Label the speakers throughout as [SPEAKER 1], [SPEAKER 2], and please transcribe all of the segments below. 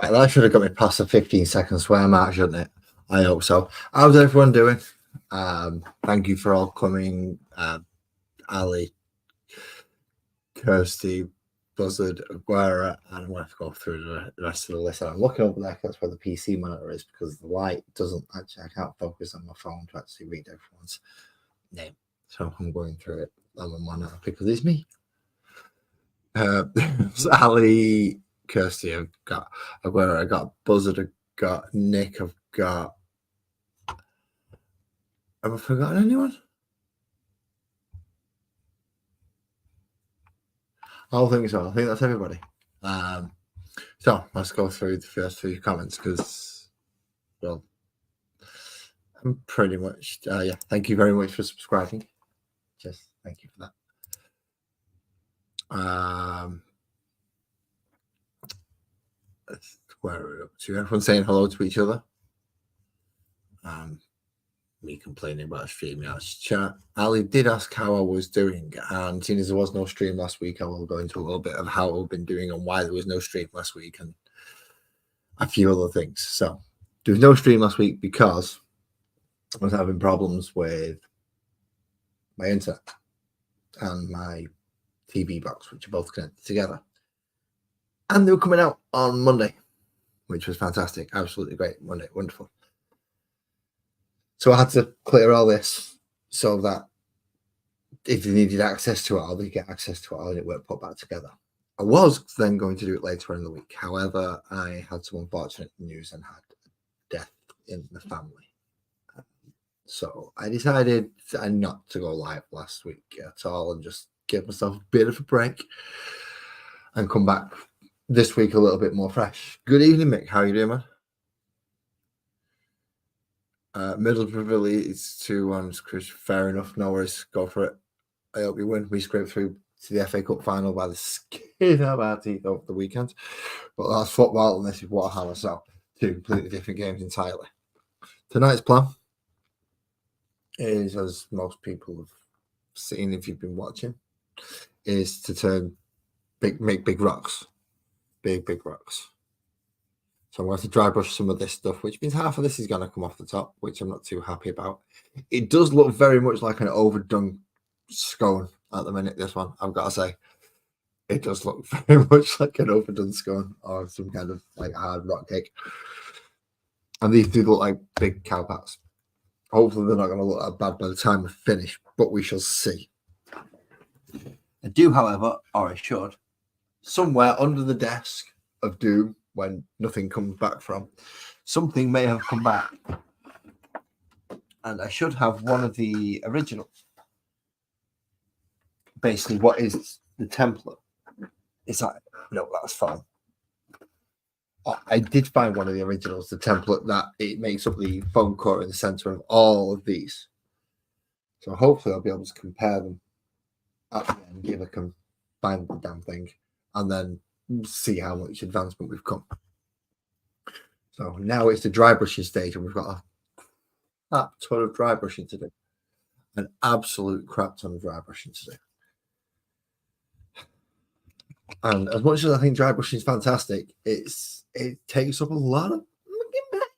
[SPEAKER 1] Right, that should have got me past the 15-second swear mark, shouldn't it? I hope so. How's everyone doing? Thank you for all coming. Ali, Kirsty, Buzzard, Aguera, and I'm going to have to go through the rest of the list. I'm looking over there, that's where the PC monitor is, because the light doesn't actually, I can't focus on my phone to actually read everyone's name. So I'm going through it on the monitor because it's me. Ali, Kirsty, I've got Aguera, I got Buzzard, I've got Nick, I've got. Have I forgotten anyone? I don't think so. I think that's everybody. So let's go through the first few comments because, well, I'm pretty much, yeah, thank you very much for subscribing. Just thank you for that. Where are we up to? Everyone saying hello to each other. Me complaining about a stream chat. Ali did ask how I was doing, and seeing as there was no stream last week, I will go into a little bit of how I've been doing and why there was no stream last week and a few other things. So there was no stream last week because I was having problems with my internet and my TV box, which are both connected together. And they were coming out on Monday, which was fantastic. Absolutely great. Monday, wonderful. So I had to clear all this so that if you needed access to it, I'll get access to it all and it won't put back together. I was then going to do it later in the week. However, I had some unfortunate news and had death in the family. So I decided not to go live last week at all and just give myself a bit of a break and come back this week a little bit more fresh. Good evening, Mick. How are you doing, man? Middlesbrough is 2-1. Chris, fair enough. No worries. Go for it. I hope you win. We scraped through to the FA Cup final by the skin of our teeth over the weekend. But that's football and this is Waterhammer. So two completely different games entirely. Tonight's plan is, as most people have seen if you've been watching, is to make big rocks. Big rocks. So I'm going to dry brush some of this stuff, which means half of this is going to come off the top, which I'm not too happy about. It does look very much like an overdone scone at the minute, this one, I've got to say. It does look very much like an overdone scone or some kind of like hard rock cake. And these do look like big cow pats. Hopefully they're not going to look that bad by the time we finish, but we shall see. I do, however, or I should, somewhere under the desk of doom, when nothing comes back from, something may have come back. And I should have one of the originals. Basically, what is the template? Is that, no, that's fine. I did find one of the originals, the template that it makes up the foam core in the center of all of these. So hopefully I'll be able to compare them at the end, if I can find the damn thing, and then see how much advancement we've come. So now it's the dry brushing stage, and we've got a crap ton of dry brushing to do. An absolute crap ton of dry brushing to do. And as much as I think dry brushing is fantastic, it takes up a lot of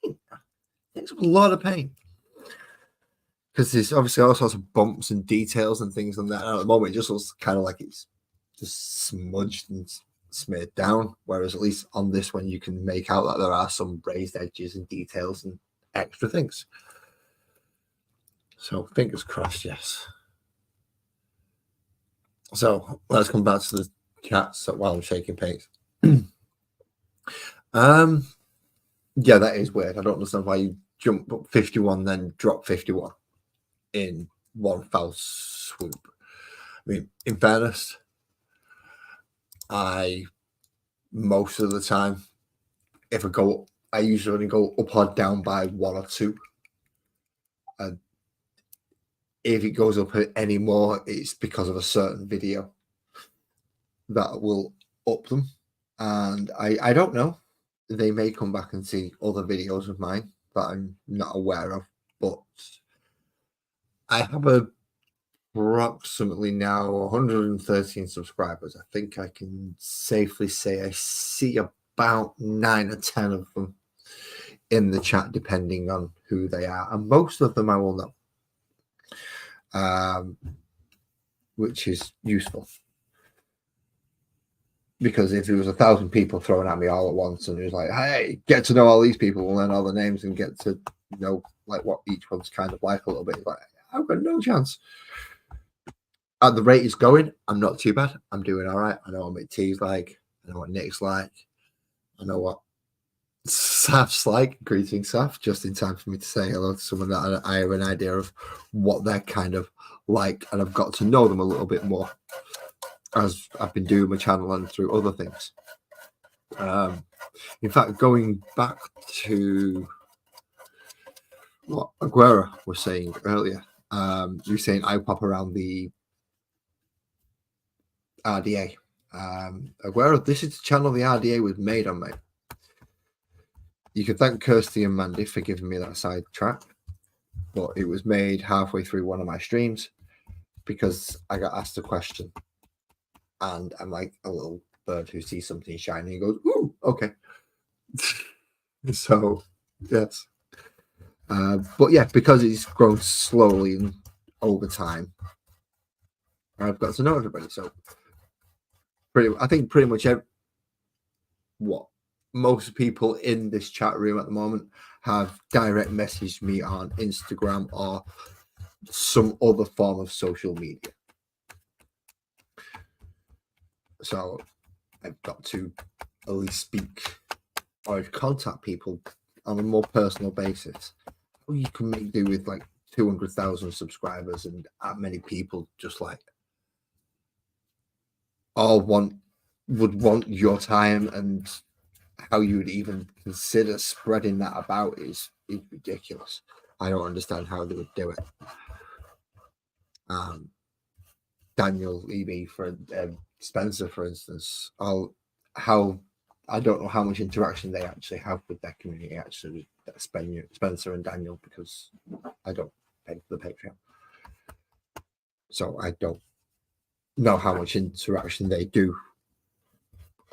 [SPEAKER 1] pain. It takes up a lot of pain. Because there's obviously all sorts of bumps and details and things on that. And at the moment, it just looks kind of like it's just smudged and smeared down. Whereas at least on this one, you can make out that there are some raised edges and details and extra things. So fingers crossed, yes. So let's come back to the cats while I'm shaking paints. Yeah, that is weird. I don't understand why you jump up 51 then drop 51 in one foul swoop. I mean, in fairness, most of the time, if I go, I usually only go up or down by 1 or 2. And if it goes up any more, it's because of a certain video that will up them. And I don't know. They may come back and see other videos of mine that I'm not aware of, but I have approximately now 113 subscribers. I think I can safely say I see about 9 or 10 of them in the chat, depending on who they are, and most of them I will know, which is useful. Because if there was 1,000 people throwing at me all at once, and it was like, hey, get to know all these people, and learn all the names, and get to know like what each one's kind of like a little bit, like I've got no chance. At the rate it's going, I'm not too bad. I'm doing all right. I know what McT's like. I know what Nick's like. I know what Saf's like. Greetings, Saf. Just in time for me to say hello to someone that I have an idea of what they're kind of like, and I've got to know them a little bit more as I've been doing my channel and through other things. In fact, going back to what Aguera was saying earlier, you were saying I pop around the RDA. Aguera, this is the channel the RDA was made on, mate. You can thank Kirsty and Mandy for giving me that side track, but it was made halfway through one of my streams because I got asked a question, and I'm like a little bird who sees something shiny and goes, "Ooh, okay." So, yes. But yeah, because it's grown slowly and over time, I've got to know everybody. So, I think pretty much what most people in this chat room at the moment have direct messaged me on Instagram or some other form of social media. So I've got to at least speak or contact people on a more personal basis. You can make do with like 200,000 subscribers and that many people just like all would want your time, and how you would even consider spreading that about is ridiculous. I don't understand how they would do it. Daniel, Eby, for Spencer, for instance, I don't know how much interaction they actually have with their community, actually, Spencer and Daniel, because I don't pay for the Patreon. So I don't know how much interaction they do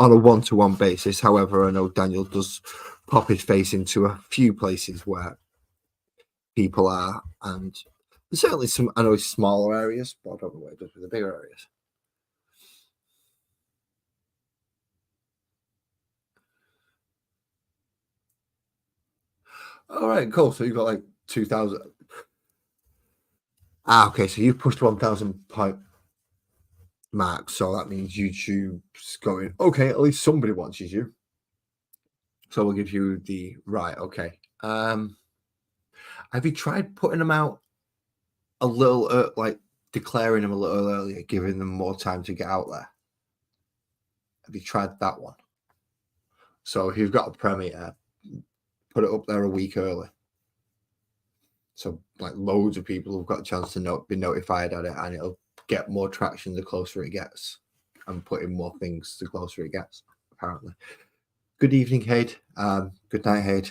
[SPEAKER 1] on a one-to-one basis. However, I know Daniel does pop his face into a few places where people are, and there's certainly some, I know, smaller areas, but I don't know what it does with the bigger areas. All right, cool. So you've got like 2,000. Okay, so you've pushed 1,000 point mark. So that means YouTube's going, okay, at least somebody watches you. So we'll give you the right. Okay. Have you tried putting them out a little, like declaring them a little earlier, giving them more time to get out there? Have you tried that one? So if you've got a premiere, put it up there a week early. So like loads of people have got a chance to be notified at it, and it'll get more traction the closer it gets, and put in more things the closer it gets, apparently. Good evening, Hade. Good night, Hade.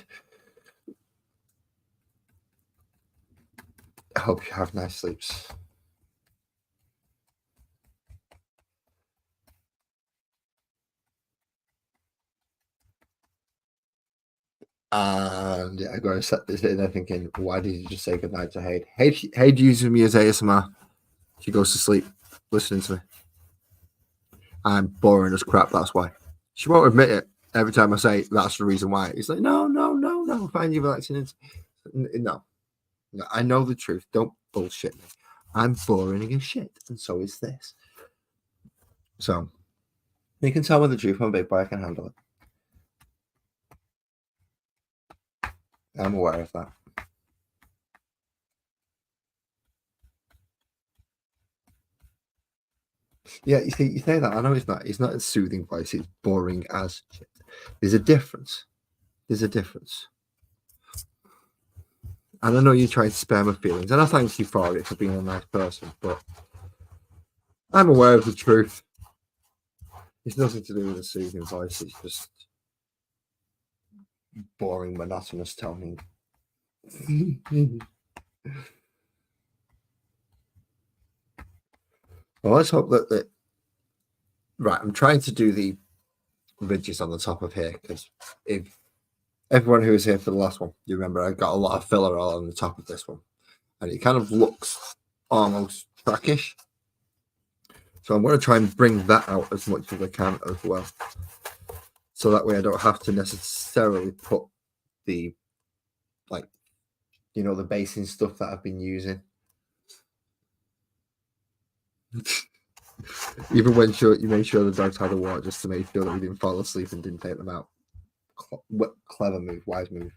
[SPEAKER 1] I hope you have nice sleeps. And I got to set this in there thinking, why did you just say goodnight to Hade? Hade uses me as ASMR. She goes to sleep listening to me. I'm boring as crap, that's why. She won't admit it. Every time I say that's the reason why, it's like, no, I find you relaxing. No, I know the truth. Don't bullshit me. I'm boring as shit, and so is this. So you can tell me the truth. I'm a big boy. I can handle it. I'm aware of that. Yeah, you see, you say that. I know it's not. It's not a soothing voice. It's boring as shit. There's a difference. There's a difference. And I know you try to spare my feelings, and I thank you for it, for being a nice person, but I'm aware of the truth. It's nothing to do with a soothing voice. It's just boring, monotonous toning. Well, let's hope that right. I'm trying to do the ridges on the top of here, because if everyone who was here for the last one, you remember I got a lot of filler all on the top of this one, and it kind of looks almost trackish. So I'm going to try and bring that out as much as I can as well, so that way I don't have to necessarily put the, like, you know, the basing stuff that I've been using. Even when you made sure the dogs had a walk, just to make sure that we didn't fall asleep and didn't take them out. Clever move, wise move.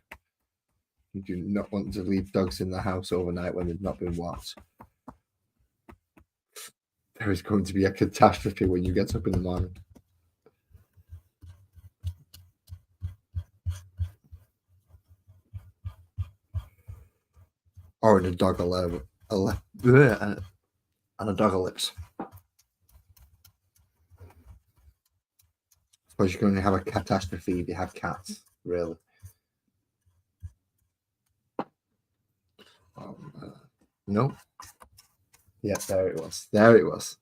[SPEAKER 1] You do not want to leave dogs in the house overnight when they've not been walked. There is going to be a catastrophe when you get up in the morning. Or in a dog and a dog lips. Suppose you're going to have a catastrophe if you have cats, really. No. Yeah, there it was. There it was.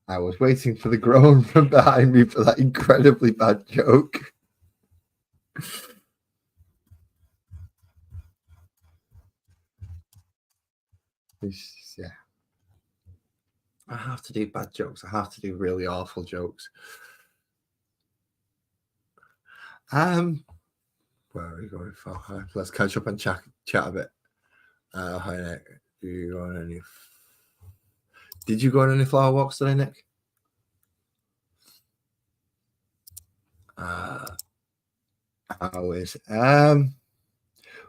[SPEAKER 1] I was waiting for the groan from behind me for that incredibly bad joke. Yeah. I have to do bad jokes. I have to do really awful jokes. Where are we going for? Let's catch up and chat a bit. Hi Nick. Did you go on any flower walks today, Nick? How is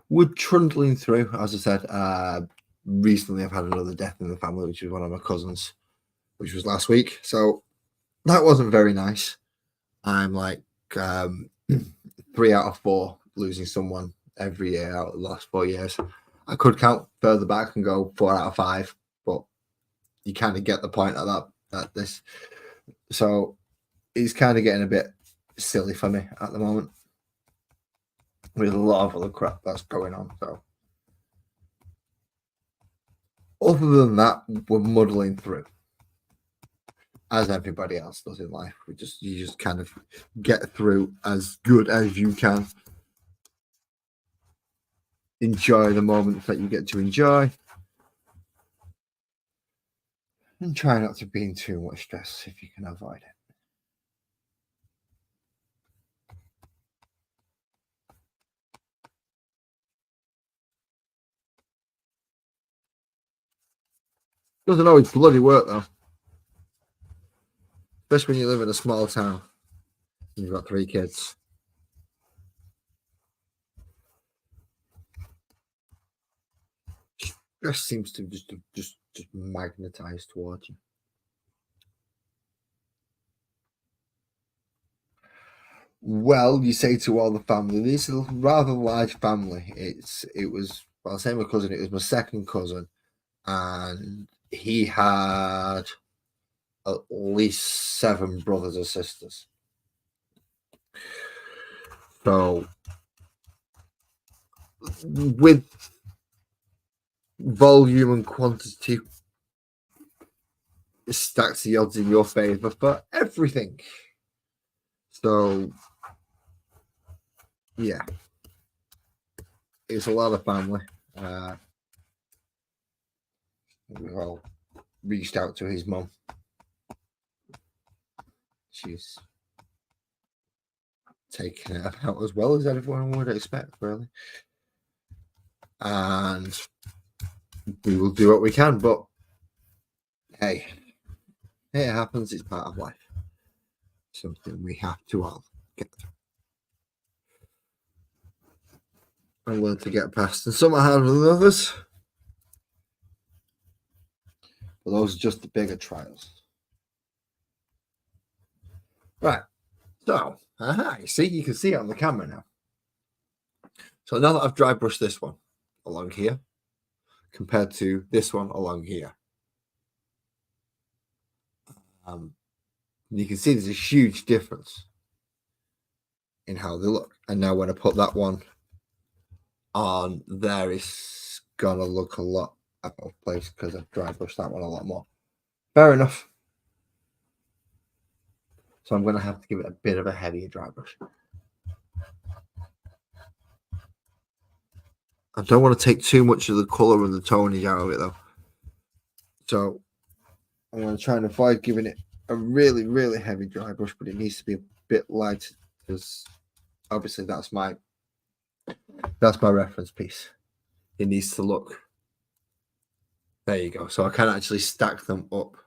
[SPEAKER 1] we're trundling through, as I said. Recently I've had another death in the family, which was one of my cousins, which was last week. So that wasn't very nice. I'm like 3 out of 4 losing someone every year out of the last 4 years. I could count further back and go 4 out of 5, but you kind of get the point at this. So it's kind of getting a bit silly for me at the moment, with a lot of other crap that's going on. So other than that, we're muddling through, as everybody else does in life. You just kind of get through as good as you can. Enjoy the moments that you get to enjoy, and try not to be in too much stress if you can avoid it. Doesn't always bloody work though, especially when you live in a small town and you've got 3 kids. Stress seems to just magnetize towards you. Well, you say to all the family, this is a rather large family. It was, well, same with cousin. It was my second cousin, and he had at least 7 brothers or sisters. So with volume and quantity, it stacks the odds in your favor for everything. So yeah, it's a lot of family. We've all reached out to his mum. She's taking it out as well as everyone would expect, really. And we will do what we can, but hey, it happens. It's part of life. Something we have to all get through and learn to get past. And some are harder than others, but those are just the bigger trials. Right. So, you see, you can see it on the camera now. So now that I've dry brushed this one along here compared to this one along here, you can see there's a huge difference in how they look. And now when I put that one on there, it's gonna look a lot out of place because I've dry brushed that one a lot more. Fair enough. So I'm going to have to give it a bit of a heavier dry brush. I don't want to take too much of the colour and the tonage out of it though. So I'm going to try and avoid giving it a really, really heavy dry brush, but it needs to be a bit light because obviously that's my reference piece. It needs to look. There you go. So I can actually stack them up.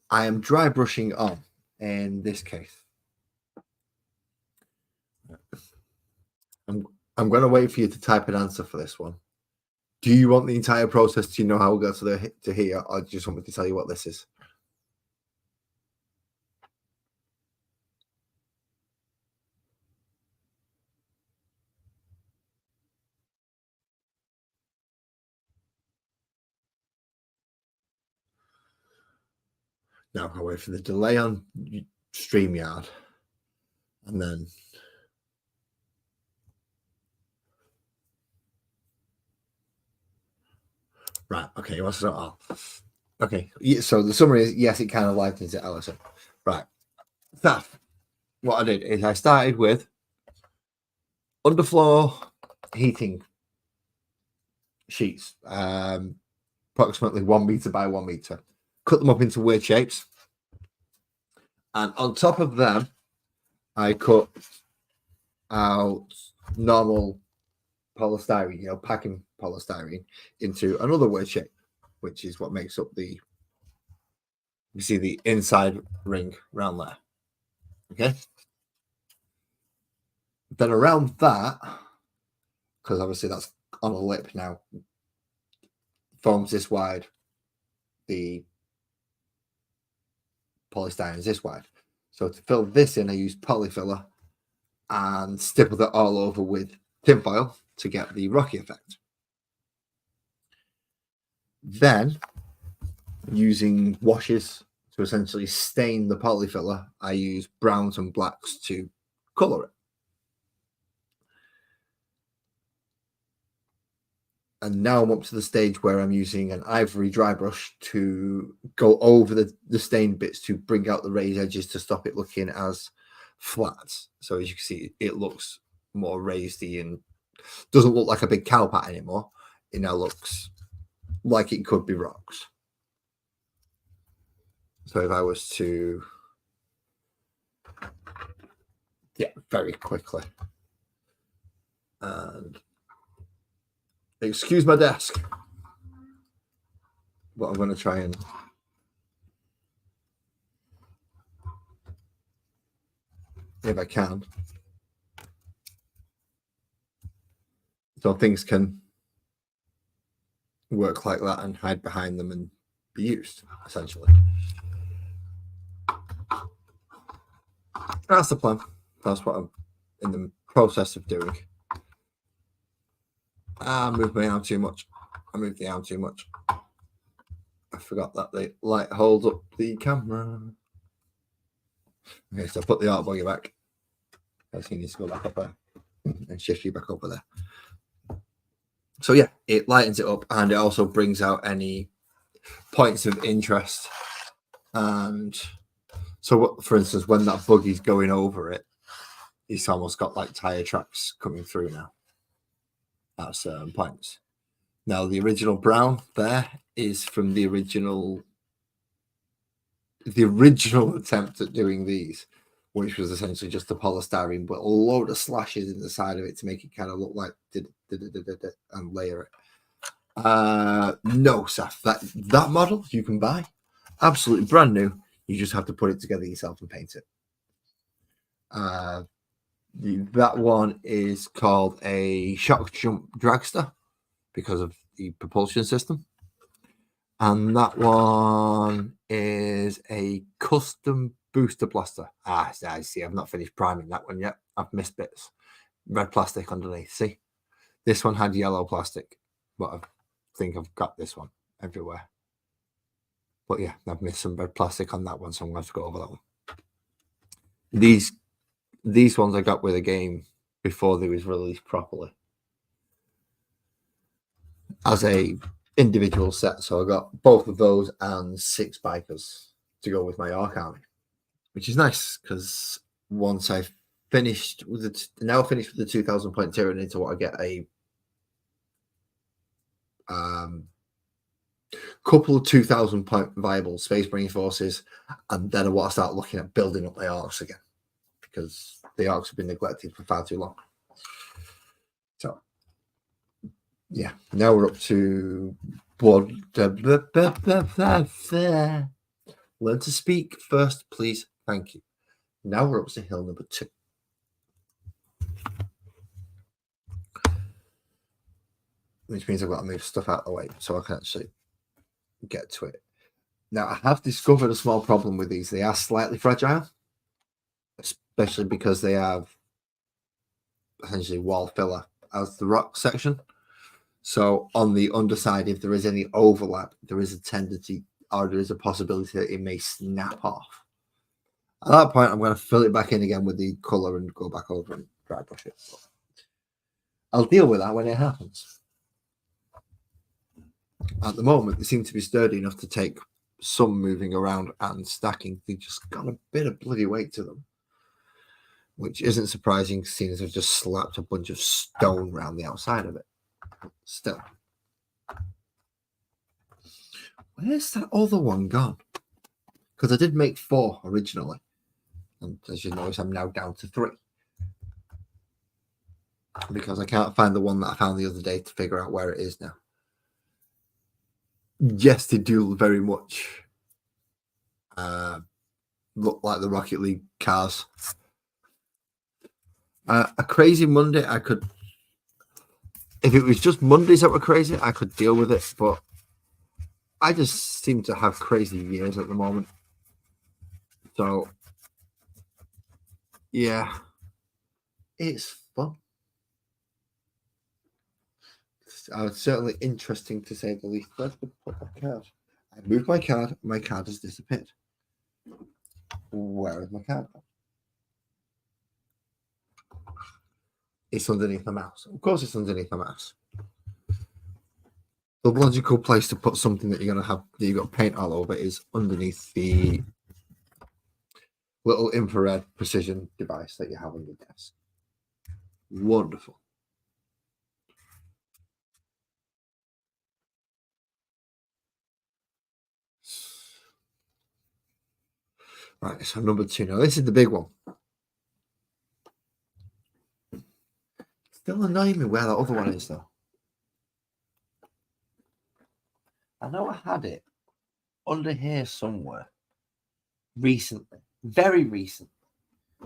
[SPEAKER 1] I am dry brushing on in this case. I'm going to wait for you to type an answer for this one. Do you want the entire process to know how we got to here, or do you just want me to tell you what this is? Now I'll wait for the delay on StreamYard, and then right. Okay, what's it all? Okay, so the summary is yes, it kind of lightens it, Alison. Right. That what I did is I started with underfloor heating sheets, approximately 1 meter by 1 meter. Cut them up into weird shapes, and on top of them, I cut out normal polystyrene, packing polystyrene into another weird shape, which is what makes up you see the inside ring around there. Okay. Then around that, because obviously that's on a lip now, foam's this wide, the polystyrene is this wide. So to fill this in, I use polyfiller and stipple it all over with tinfoil to get the rocky effect. Then, using washes to essentially stain the polyfiller, I use browns and blacks to color it. And now I'm up to the stage where I'm using an ivory dry brush to go over the stained bits to bring out the raised edges to stop it looking as flat. So as you can see, it looks more raisedy and doesn't look like a big cow pat anymore. It now looks like it could be rocks. So if I was to, very quickly, and excuse my desk, but I'm going to try and if I can, so things can work like that and hide behind them and be used, essentially. That's the plan. That's what I'm in the process of doing. I moved my arm too much. I moved the arm too much. I forgot that the light holds up the camera. Okay, so I put the art buggy back. I think he needs to go back up there and shift you back over there. So yeah, it lightens it up and it also brings out any points of interest. And so, for instance, when that buggy's going over it, it's almost got like tire tracks coming through now at certain points. Now, the original brown there is from the original attempt at doing these, which was essentially just a polystyrene, but a load of slashes in the side of it to make it kind of look like and layer it. No, Saf, that model you can buy, absolutely brand new. You just have to put it together yourself and paint it. That one is called a shock jump dragster because of the propulsion system. And that one is a custom booster blaster. I see. I've not finished priming that one yet. I've missed bits. Red plastic underneath. See? This one had yellow plastic, but I think I've got this one everywhere. But yeah, I've missed some red plastic on that one, so I'm going to have to go over that one. These ones I got with a game before they was released properly as a individual set. So I got both of those and 6 bikers to go with my Ark army, which is nice because once I've finished with the 2,000 point tyranny, to what I get a couple of 2,000 point viable space marine forces, and then I want to start looking at building up my Arks again because the Arks have been neglected for far too long. So yeah, now we're up to learn to speak first, please. Thank you. Now we're up to hill number 2. Which means I've got to move stuff out of the way so I can actually get to it. Now, I have discovered a small problem with these. They are slightly fragile, especially because they have essentially wall filler as the rock section. So on the underside, if there is any overlap, there is a tendency or there is a possibility that it may snap off. At that point, I'm going to fill it back in again with the colour and go back over and dry brush it. I'll deal with that when it happens. At the moment, they seem to be sturdy enough to take some moving around and stacking. They just got a bit of bloody weight to them, which isn't surprising, seeing as I've just slapped a bunch of stone around the outside of it. Still, where's that other one gone? Because I did make 4 originally, and as you notice, I'm now down to 3 because I can't find the one that I found the other day to figure out where it is now. Yes, they do very much look like the Rocket League cars. A crazy Monday, I could, if it was just Mondays that were crazy, I could deal with it, but I just seem to have crazy years at the moment. So, yeah, it's fun. It's certainly interesting to say the least. Let's put my card. I moved my card has disappeared. Where is my card? It's underneath the mouse. Of course it's underneath the mouse. The logical place to put something that you're going to have, that you've got paint all over, is underneath the little infrared precision device that you have on your desk. Wonderful. Right, so number 2. Now, this is the big one. Still annoying me where that other one is, though. I know I had it under here somewhere recently, very recently,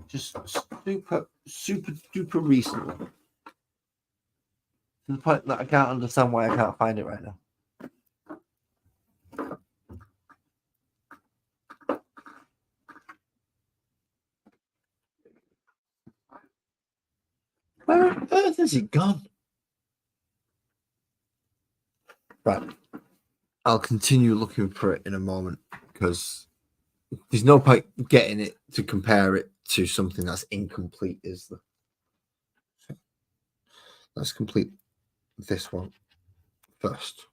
[SPEAKER 1] just super duper recently, to the point that I can't understand why I can't find it right now. Where on earth has it gone? Right. I'll continue looking for it in a moment because there's no point getting it to compare it to something that's incomplete, is there? So let's complete this one first.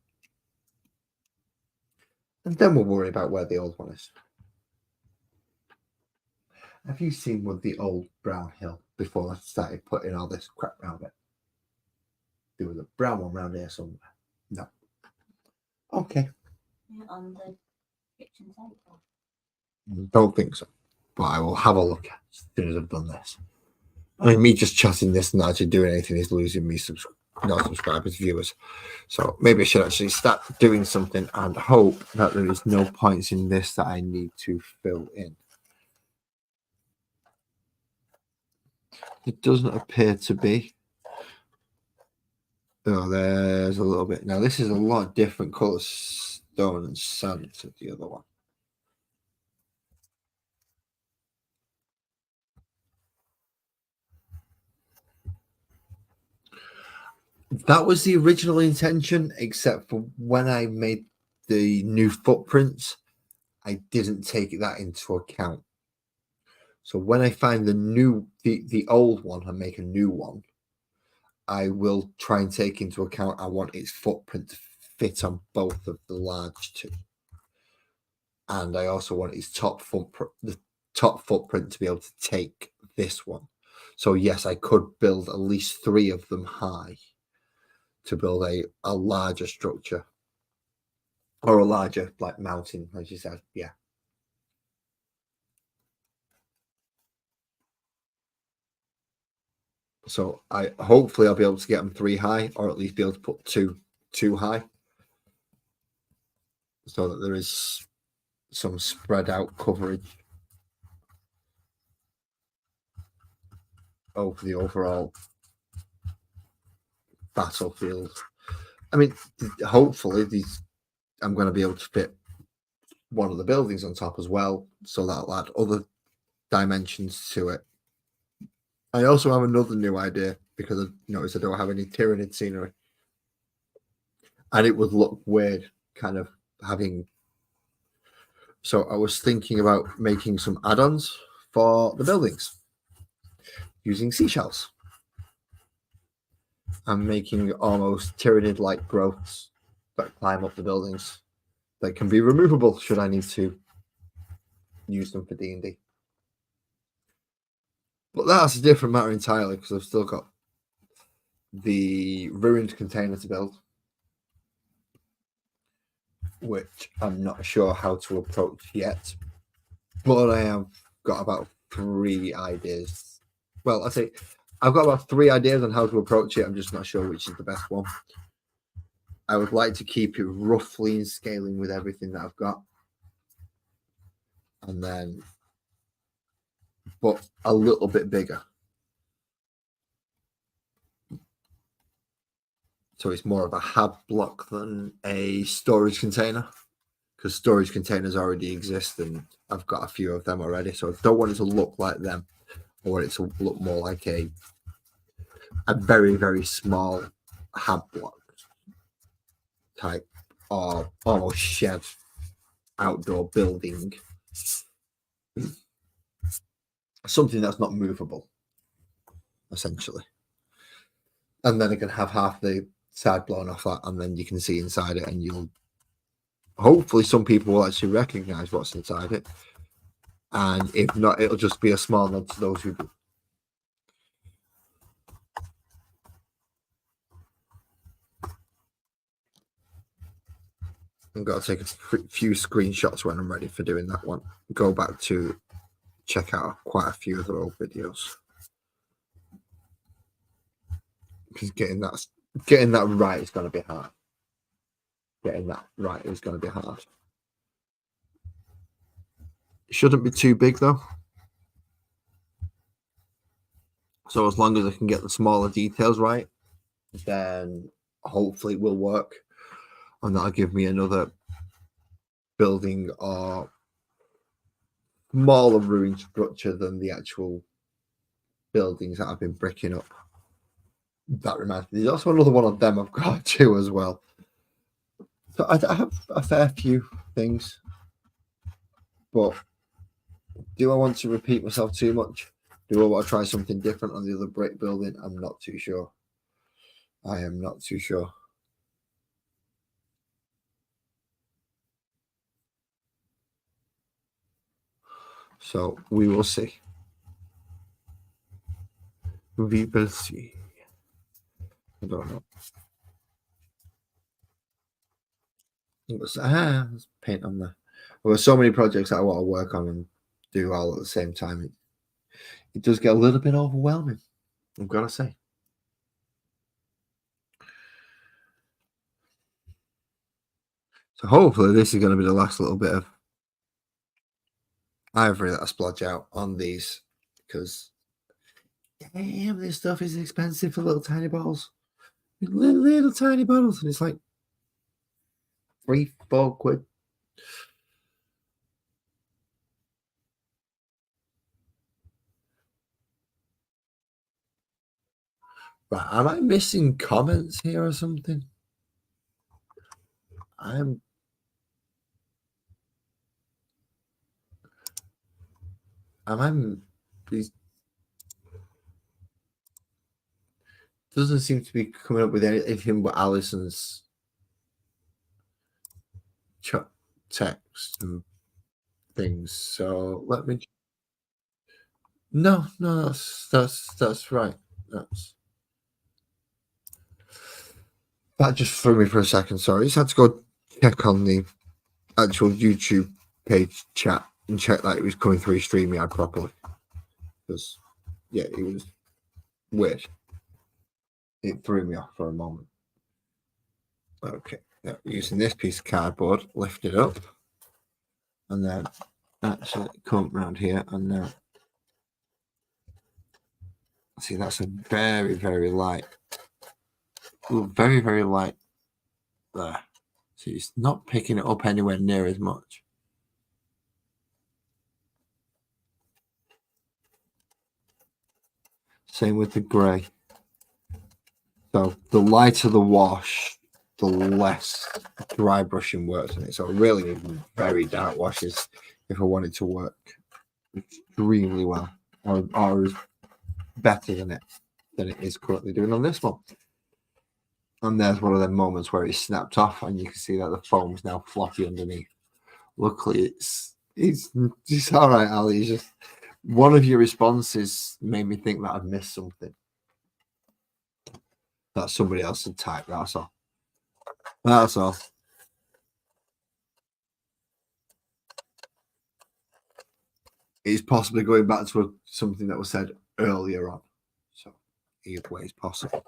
[SPEAKER 1] And then we'll worry about where the old one is. Have you seen what the old brown hill before I started putting all this crap around it? There was a brown one around here somewhere. No. Okay.
[SPEAKER 2] On the kitchen table.
[SPEAKER 1] Don't think so. But I will have a look at it as soon as I've done this. I mean, me just chatting this and not actually doing anything is losing me not subscribers, viewers. So maybe I should actually start doing something and hope that there is no points in this that I need to fill in. It doesn't appear to be. Oh, there's a little bit. Now, this is a lot different colours, stone and sand, to the other one. That was the original intention, except for when I made the new footprints, I didn't take that into account. So when I find the old one and make a new one, I will try and take into account I want its footprint to fit on both of the large two. And I also want its top footprint, the top footprint, to be able to take this one. So yes, I could build at least 3 of them high to build a larger structure, or a larger like mountain, as you said. Yeah. So hopefully I'll be able to get them 3 high, or at least be able to put two high, so that there is some spread out coverage over the overall battlefield. I mean, hopefully I'm going to be able to fit one of the buildings on top as well, so that'll add other dimensions to it. I also have another new idea, because I noticed I don't have any Tyranid scenery, and it would look weird kind of having. So I was thinking about making some add-ons for the buildings using seashells. I'm making almost Tyranid-like growths that climb up the buildings that can be removable should I need to use them for D&D. But that's a different matter entirely, because I've still got the ruined container to build, which I'm not sure how to approach yet. But I have got about 3 ideas. Well, I say I've got about 3 ideas on how to approach it. I'm just not sure which is the best one. I would like to keep it roughly in scaling with everything that I've got, and then, but a little bit bigger. So it's more of a hab block than a storage container, because storage containers already exist and I've got a few of them already. So I don't want it to look like them. I want it to look more like a very, very small hab block type, or almost shed outdoor building. Something that's not movable, essentially. And then it can have half the side blown off that, and then you can see inside it, and you'll hopefully some people will actually recognize what's inside it. And if not, it'll just be a small nod to those who do. I've got to take a few screenshots when I'm ready for doing that one. Go back to check out quite a few of the old videos, because getting that right is going to be hard. Getting that right is going to be hard. It shouldn't be too big though. So as long as I can get the smaller details right, then hopefully it will work, and that'll give me another building or smaller ruined structure than the actual buildings that I've been bricking up. That reminds me, there's also another one of them I've got too as well. So I have a fair few things, but do I want to repeat myself too much? Do I want to try something different on the other brick building? I'm not too sure. I am not too sure. So we will see. We will see. I don't know. There's paint on there. There were so many projects that I want to work on and do all at the same time. It does get a little bit overwhelming, I've got to say. So hopefully this is going to be the last little bit of ivory that I splodge out on these, because damn, this stuff is expensive for little tiny bottles. Little tiny bottles, and it's like £3-4 Right, am I missing comments here or something? Am I? These doesn't seem to be coming up with anything but Alison's chat text and things. So let me. No, that's right. That just threw me for a second. Sorry, just had to go check on the actual YouTube page chat and check that it was coming through StreamYard properly. Because yeah, it was weird. It threw me off for a moment. Okay, now using this piece of cardboard, lift it up, and then actually come around here, and now see that's a very, very light, very, very light there. So it's not picking it up anywhere near as much. Same with the grey. So the lighter the wash, the less dry brushing works on it. So I really need very dark washes if I want it to work extremely well, or is better than it is currently doing on this one. And there's one of them moments where it's snapped off, and you can see that the foam's now floppy underneath. Luckily, it's all right, Ali. It's just one of your responses made me think that I'd missed something that somebody else had typed. That's all. That's all. It's possibly going back to something that was said earlier on. So either way is possible.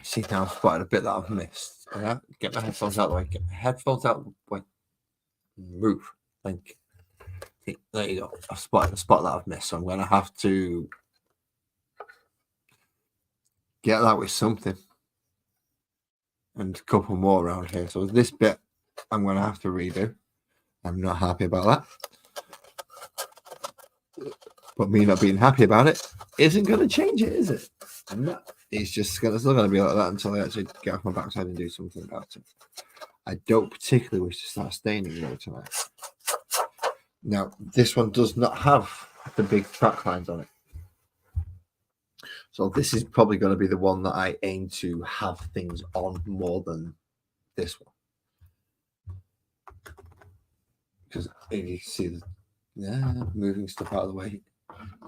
[SPEAKER 1] See, now I've spotted a bit that I've missed. All right, get my headphones out of the way. Get my headphones out of the way. Move. Thank you. There you go. I've spotted the spot that I've missed. So I'm going to have to get that with something. And a couple more around here. So this bit I'm going to have to redo. I'm not happy about that. But me not being happy about it isn't going to change it, is it? It's just still going to be like that until I actually get off my backside and do something about it. I don't particularly wish to start staining though tonight. Now, this one does not have the big track lines on it. So this is probably going to be the one that I aim to have things on more than this one. Because if you see moving stuff out of the way.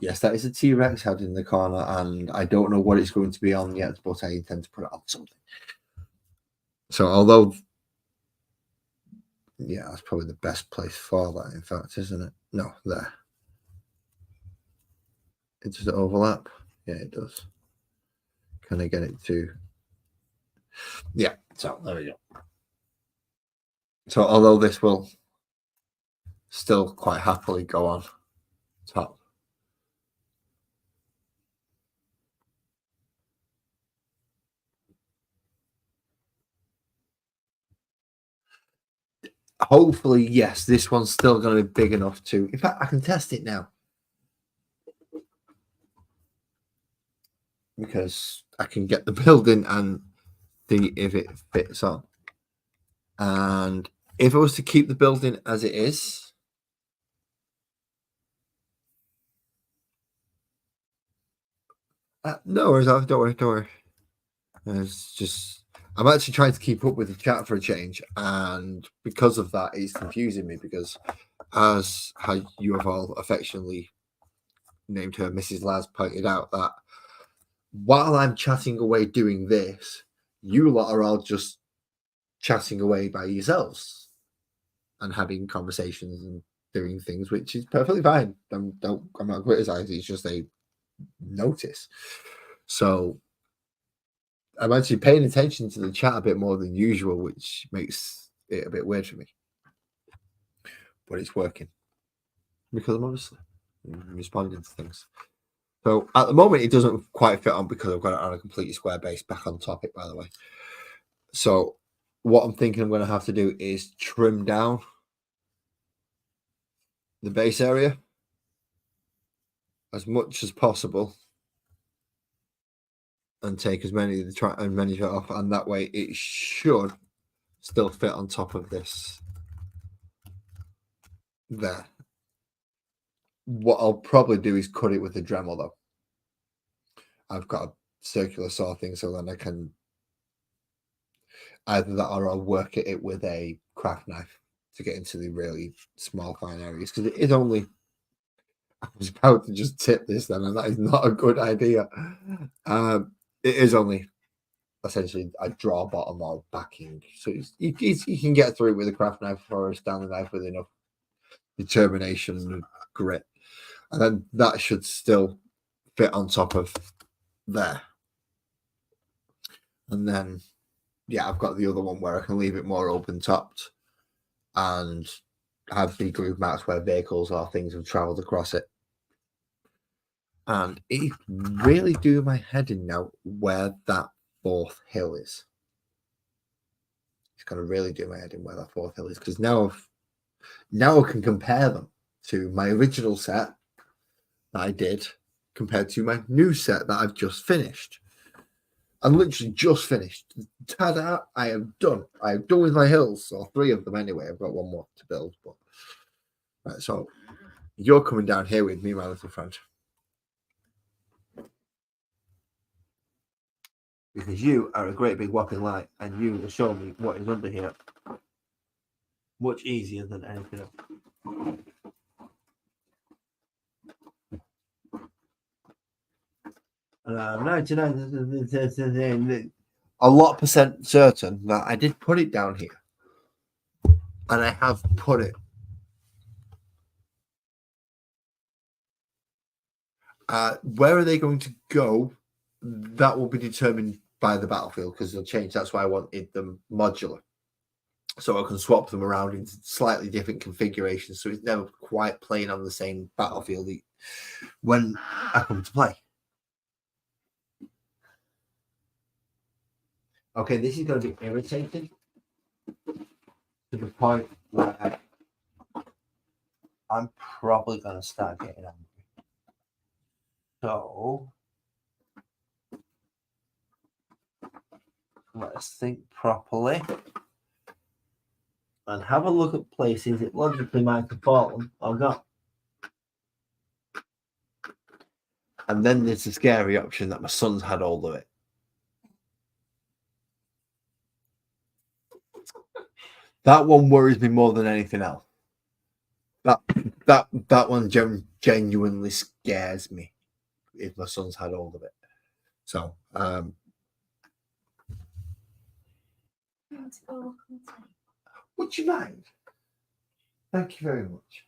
[SPEAKER 1] Yes, that is a T-Rex head in the corner, and I don't know what it's going to be on yet, but I intend to put it on something. So although, yeah, that's probably the best place for that, in fact, isn't it? No, there. Does it overlap? Yeah, it does. Can I get it to? Yeah, so there we go. So although this will still quite happily go on top. Hopefully, yes, this one's still going to be big enough to. In fact, I can test it now. Because I can get the building and see if it fits on. And if I was to keep the building as it is, no worries, don't worry. It's just I'm actually trying to keep up with the chat for a change, and because of that, it's confusing me. Because as how you have all affectionately named her, Mrs. Laz, pointed out that while I'm chatting away doing this, you lot are all just chatting away by yourselves and having conversations and doing things, which is perfectly fine. I'm not criticizing. It's just a notice. So I'm actually paying attention to the chat a bit more than usual, which makes it a bit weird for me. But it's working because I'm obviously responding to things. So at the moment, it doesn't quite fit on because I've got it on a completely square base. Back on topic, by the way. So what I'm thinking I'm going to have to do is trim down the base area as much as possible and take as many of it off, and that way it should still fit on top of this there. What I'll probably do is cut it with a Dremel though. I've got a circular saw thing, so then I can either that or I'll work at it with a craft knife to get into the really small, fine areas. Because it is only, I was about to just tip this then, and that is not a good idea. It is only essentially a draw bottom or backing. So you can get through it with a craft knife or a Stanley knife with enough determination and grit. And then that should still fit on top of there. And then, yeah, I've got the other one where I can leave it more open topped and have the groove marks where vehicles or things have traveled across it. And it really do my head in now where that fourth hill is. It's going to really do my head in where that fourth hill is, because now I can compare them to my original set that I did compared to my new set that I've just finished. I'm literally just finished. Ta-da! I am done. I am done with my hills, or 3 of them anyway. I've got 1 more to build. But right, so you're coming down here with me, my little friend, because you are a great big whopping light, and you will show me what is under here much easier than anything else. And I'm 99 a lot percent certain that I did put it down here, and I have put it. Where are they going to go? That will be determined by the battlefield, because they'll change. That's why I wanted them modular, so I can swap them around in slightly different configurations, so it's never quite playing on the same battlefield when I come to play. Okay, this is going to be irritating to the point where I'm probably going to start getting angry. So let's think properly and have a look at places it logically might have fallen or not. And then there's the scary option that my son's had hold of it. That one worries me more than anything else. That one genuinely scares me if my son's had hold of it. So would you mind? Thank you very much.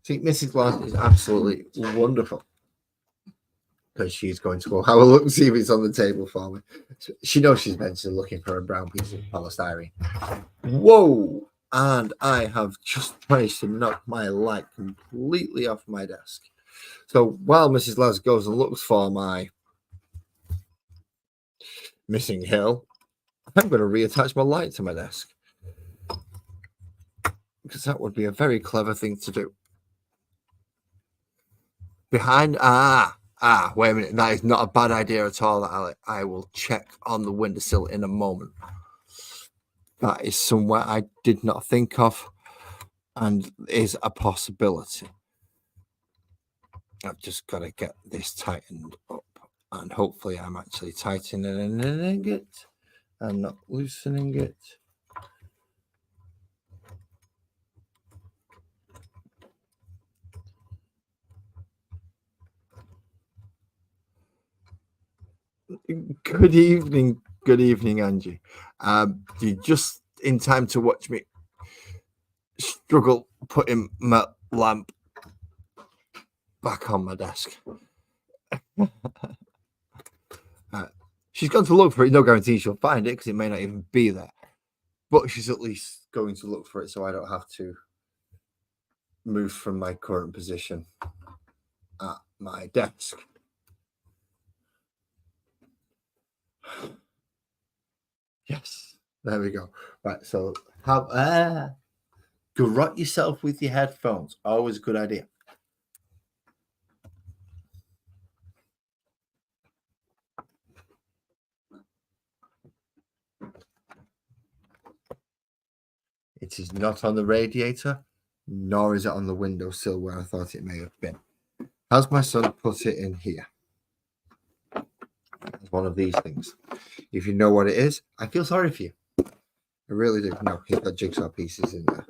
[SPEAKER 1] See, Mrs. Lars is absolutely wonderful, because she's going to go have a look and see if it's on the table for me. She knows she's meant to looking for a brown piece of polystyrene. Whoa! And I have just managed to knock my light completely off my desk. So while Mrs. Laz goes and looks for my missing hill, I'm going to reattach my light to my desk, because that would be a very clever thing to do. Behind, wait a minute. That is not a bad idea at all, Alec. I will check on the windowsill in a moment. That is somewhere I did not think of and is a possibility. I've just got to get this tightened up, and hopefully I'm actually tightening it and not loosening it. Good evening, Angie. You're just in time to watch me struggle putting my lamp back on my desk. She's gone to look for it. No guarantee she'll find it, because it may not even be there. But she's at least going to look for it, so I don't have to move from my current position at my desk. Yes, there we go. Right, so garrot yourself with your headphones. Always a good idea. It is not on the radiator, nor is it on the windowsill where I thought it may have been. Has my son put it in here? It's one of these things. If you know what it is, I feel sorry for you. I really do. No, he's got jigsaw pieces in there.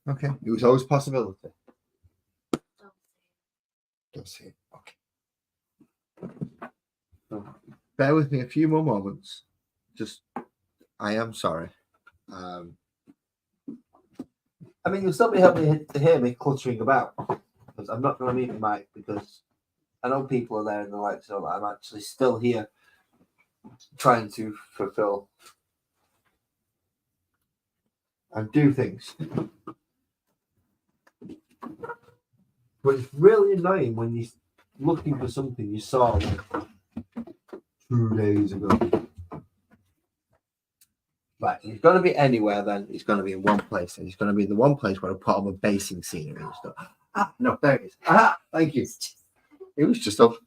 [SPEAKER 1] Okay, it was always a possibility. Don't see it. Okay. So, bear with me a few more moments. I am sorry. I mean, you'll still be able to hear me cluttering about, because I'm not going to mute the mic, because I know people are there and they're like, so I'm actually still here trying to fulfill and do things. But it's really annoying when you're looking for something you saw like 2 days ago. Right, it's going to be anywhere then. It's going to be in one place. And it's going to be the one place where I put all the basing scenery and stuff. Ah, no, there it is. Ah, thank you. It was just up.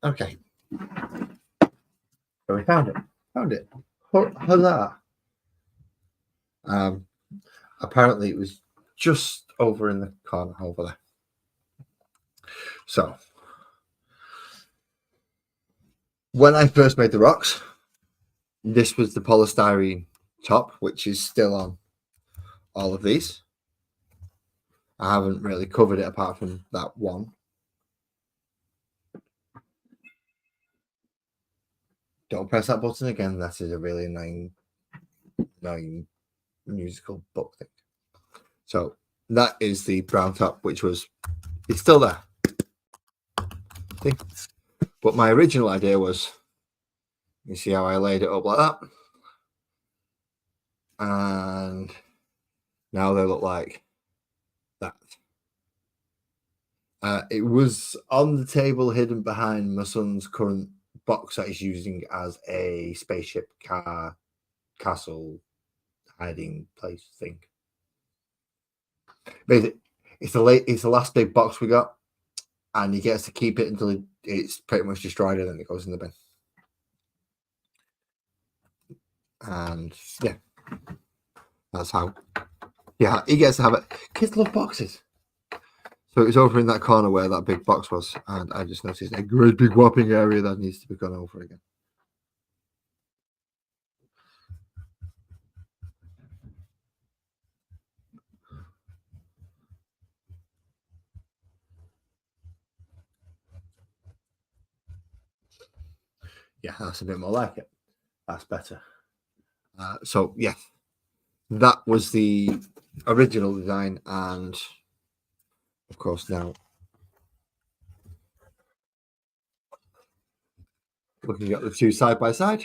[SPEAKER 1] Okay. So we found it. Found it. Huzzah. Apparently it was just over in the corner over there. So when I first made the rocks, this was the polystyrene top, which is still on all of these. I haven't really covered it apart from that one. Don't press that button again. That is a really annoying musical book thing. So that is the brown top, which was, it's still there. See? But my original idea was, you see how I laid it up like that? And now they look like that. It was on the table hidden behind my son's current box that he's using as a spaceship castle hiding place thing. Basically, it's the last big box we got, and he gets to keep it until it's pretty much destroyed, and then it goes in the bin. And yeah, that's how. Yeah, he gets to have it. Kids love boxes. So it was over in that corner where that big box was, and I just noticed a great big whopping area that needs to be gone over again. Yeah, that's a bit more like it. That's better. So yeah, that was the original design, and of course now looking at the two side by side,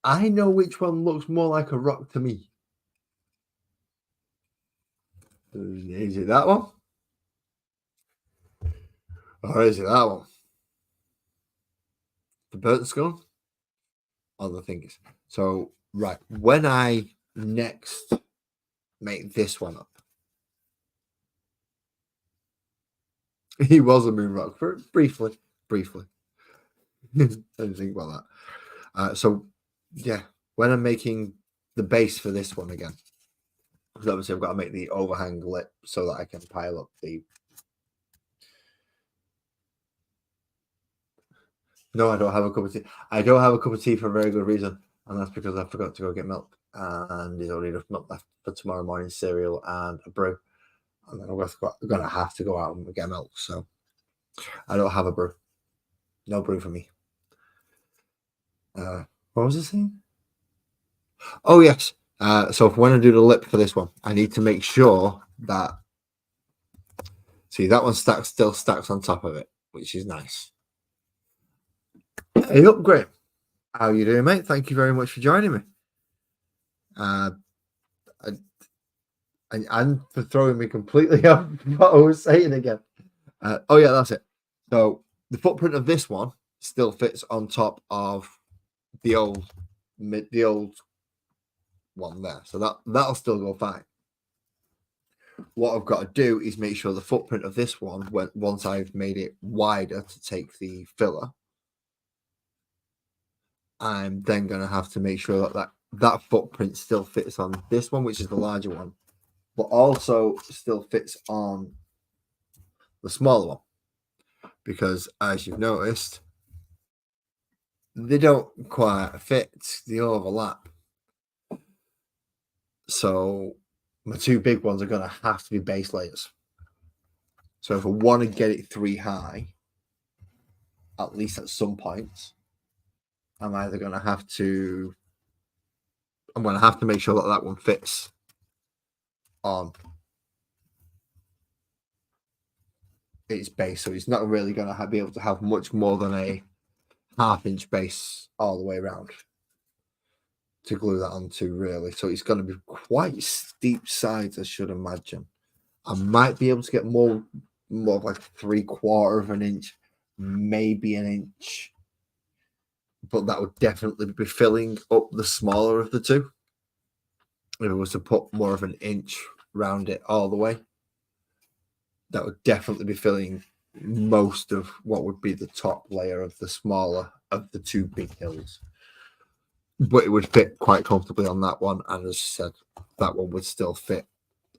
[SPEAKER 1] I know which one looks more like a rock to me. Is it that one? Or is it that one? The burnt skull? Other things. So, right, when I next make this one up, he was a moon rock for briefly. Didn't think about that. So, yeah, when I'm making the base for this one again, because obviously I've got to make the overhang lip so that I can pile up the. No, I don't have a cup of tea. I don't have a cup of tea for a very good reason, and that's because I forgot to go get milk, and there's only enough milk left for tomorrow morning's cereal and a brew, and then I'm gonna have to go out and get milk. So I don't have a brew. No brew for me. What was I saying? Oh yes. So when I do the lip for this one, I need to make sure that. See, that one still stacks on top of it, which is nice. Hey, up, Graham. How you doing, mate? Thank you very much for joining me. And for throwing me completely off what I was saying again. Oh yeah, that's it. So the footprint of this one still fits on top of the old one there. So that'll still go fine. What I've got to do is make sure the footprint of this one, once I've made it wider to take the filler, I'm then going to have to make sure that footprint still fits on this one, which is the larger one, but also still fits on the smaller one. Because as you've noticed, they don't quite fit, they overlap. So my two big ones are going to have to be base layers. So if I want to get it 3 high, at least at some points, I'm either going to have to make sure that that one fits on its base. So it's not really going to be able to have much more than a 1/2 inch base all the way around to glue that onto, really. So it's going to be quite steep sides, I should imagine. I might be able to get more like 3/4 of an inch, maybe an inch, but that would definitely be filling up the smaller of the two. If I was to put more of an inch round it all the way, that would definitely be filling most of what would be the top layer of the smaller of the two big hills. But it would fit quite comfortably on that one, and as I said, that one would still fit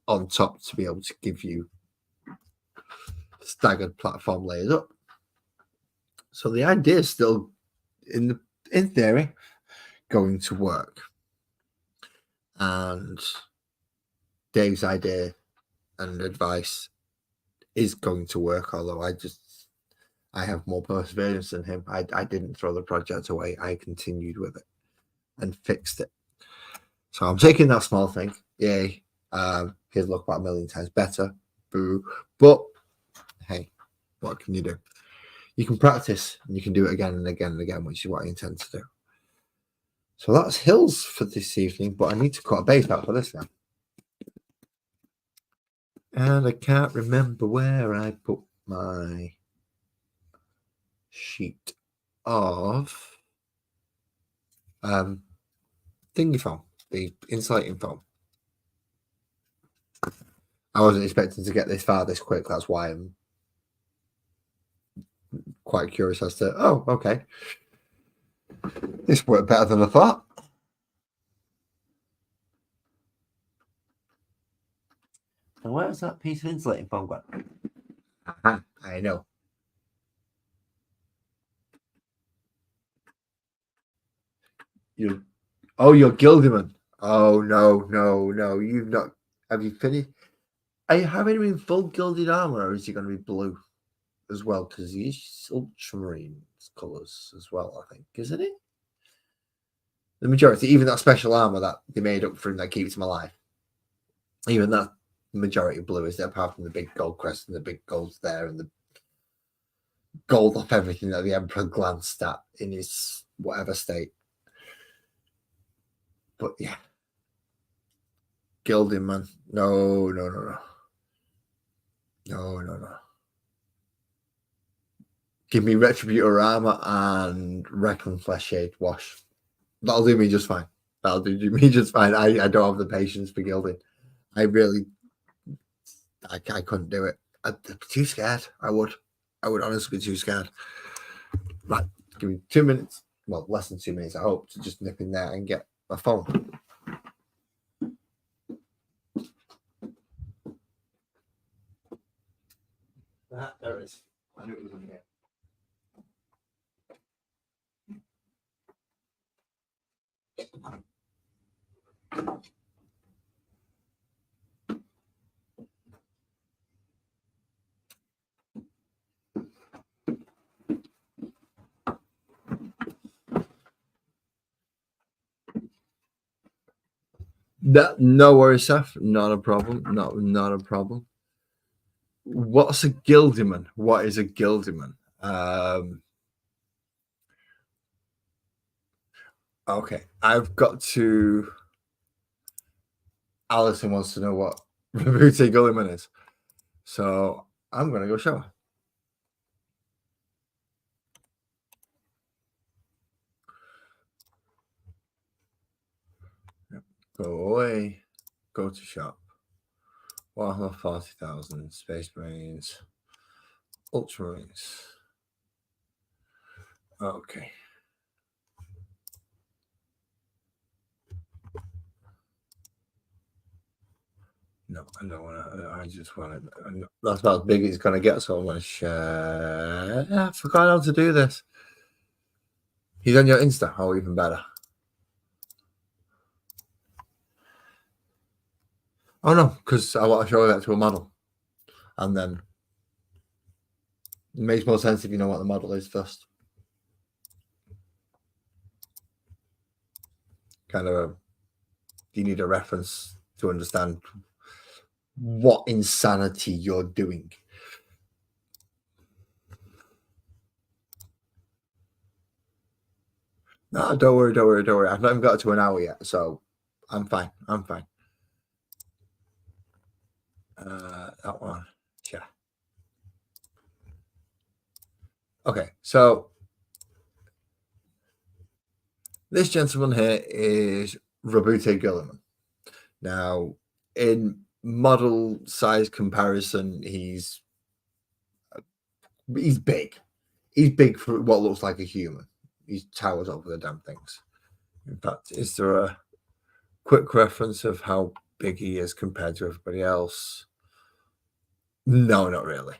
[SPEAKER 1] on top to be able to give you staggered platform layers up. So the idea is still, in theory, going to work. And Dave's idea and advice is going to work, although I have more perseverance than him. I didn't throw the project away. I continued with it and fixed it. So I'm taking that small thing. Yay. He'd look about 1,000,000 times better. Boo. But hey, what can you do? You can practice and you can do it again and again and again, which is what I intend to do. So that's hills for this evening, but I need to cut a base out for this now. And I can't remember where I put my sheet of thingy foam, the insulating foam. I wasn't expecting to get this far this quick. That's why I'm quite curious as to, oh, okay. This worked better than I thought. And where's that piece of insulating foam gone? Aha, I know. You're Gilderman. Oh, no. You've not. Have you finished? Are you having him in full gilded armor, or is he going to be blue as well? Because he's ultramarine colors as well, I think, isn't it? The majority, even that special armor that they made up for him that keeps him alive, even that majority blue, is there, apart from the big gold crest and the big golds there and the gold off everything that the Emperor glanced at in his whatever state. But yeah, gilding, man. No. Give me Retributor armor and Reckless Flesh Shade wash. That'll do me just fine. I don't have the patience for gilding. I couldn't do it. I'd be too scared. I would honestly be too scared. Right, give me 2 minutes. Well, less than 2 minutes, I hope, to just nip in there and get my phone. There it is. I knew it was in here. No worries, Seth. Not a problem. Not a problem. What's a Gilderman? What is a Gilderman? Okay, I've got to. Alison wants to know what Rebooty Gilderman is, so I'm going to go show her. Go away. Go to shop. Warhammer 40,000. Space Marines. Ultramarines. Okay. No, I don't want to. I just want to. That's about as big as it's going to get, so I'm going to share. I forgot how to do this. He's on your Insta. Oh, even better. Oh no, because I want to show that to a model, and then it makes more sense if you know what the model is first. Kind of, you need a reference to understand what insanity you're doing. No, don't worry. I've not even got to an hour yet, so I'm fine. That one, yeah. Okay, so this gentleman here is Rabute Gilliman. Now, in model size comparison, he's big. He's big for what looks like a human. He towers over the damn things. In fact, is there a quick reference of how big he is compared to everybody else? No, not really.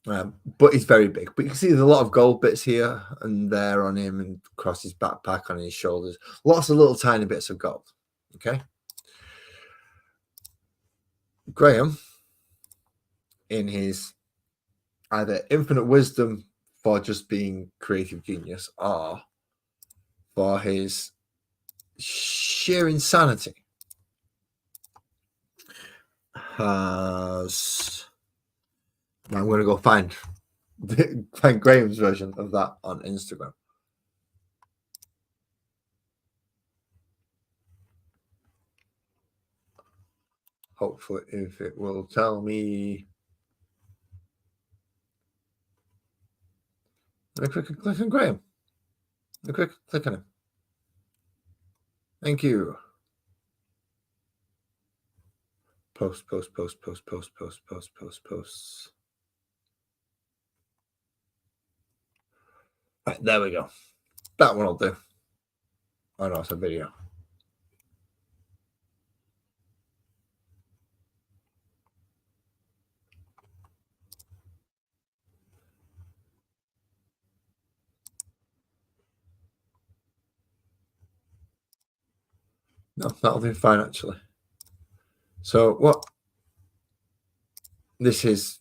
[SPEAKER 1] But he's very big. But you can see there's a lot of gold bits here and there on him and across his backpack, on his shoulders. Lots of little tiny bits of gold. Okay. Graham, in his either infinite wisdom for just being creative genius or for his sheer insanity, has... I'm going to go find Graham's version of that on Instagram. Hopefully, if it will tell me. Click on Graham. Click on him. Thank you. Post. Right, there we go. That one will do. Oh no, it's a video. No, that'll do fine actually. So what? This is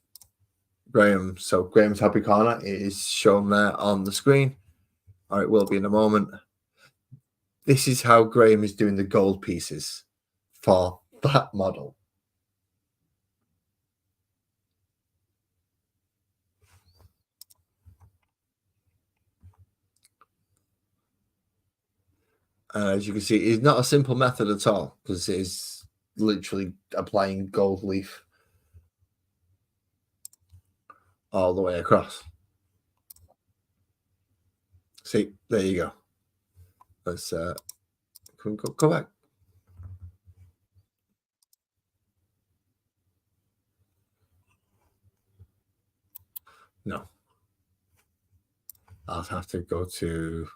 [SPEAKER 1] Graham. So Graham's happy corner is shown there on the screen, or it will be in a moment. This is how Graham is doing the gold pieces for that model. As you can see, it's not a simple method at all because it is literally applying gold leaf all the way across. See, there you go. Let's go back. No. I'll have to go to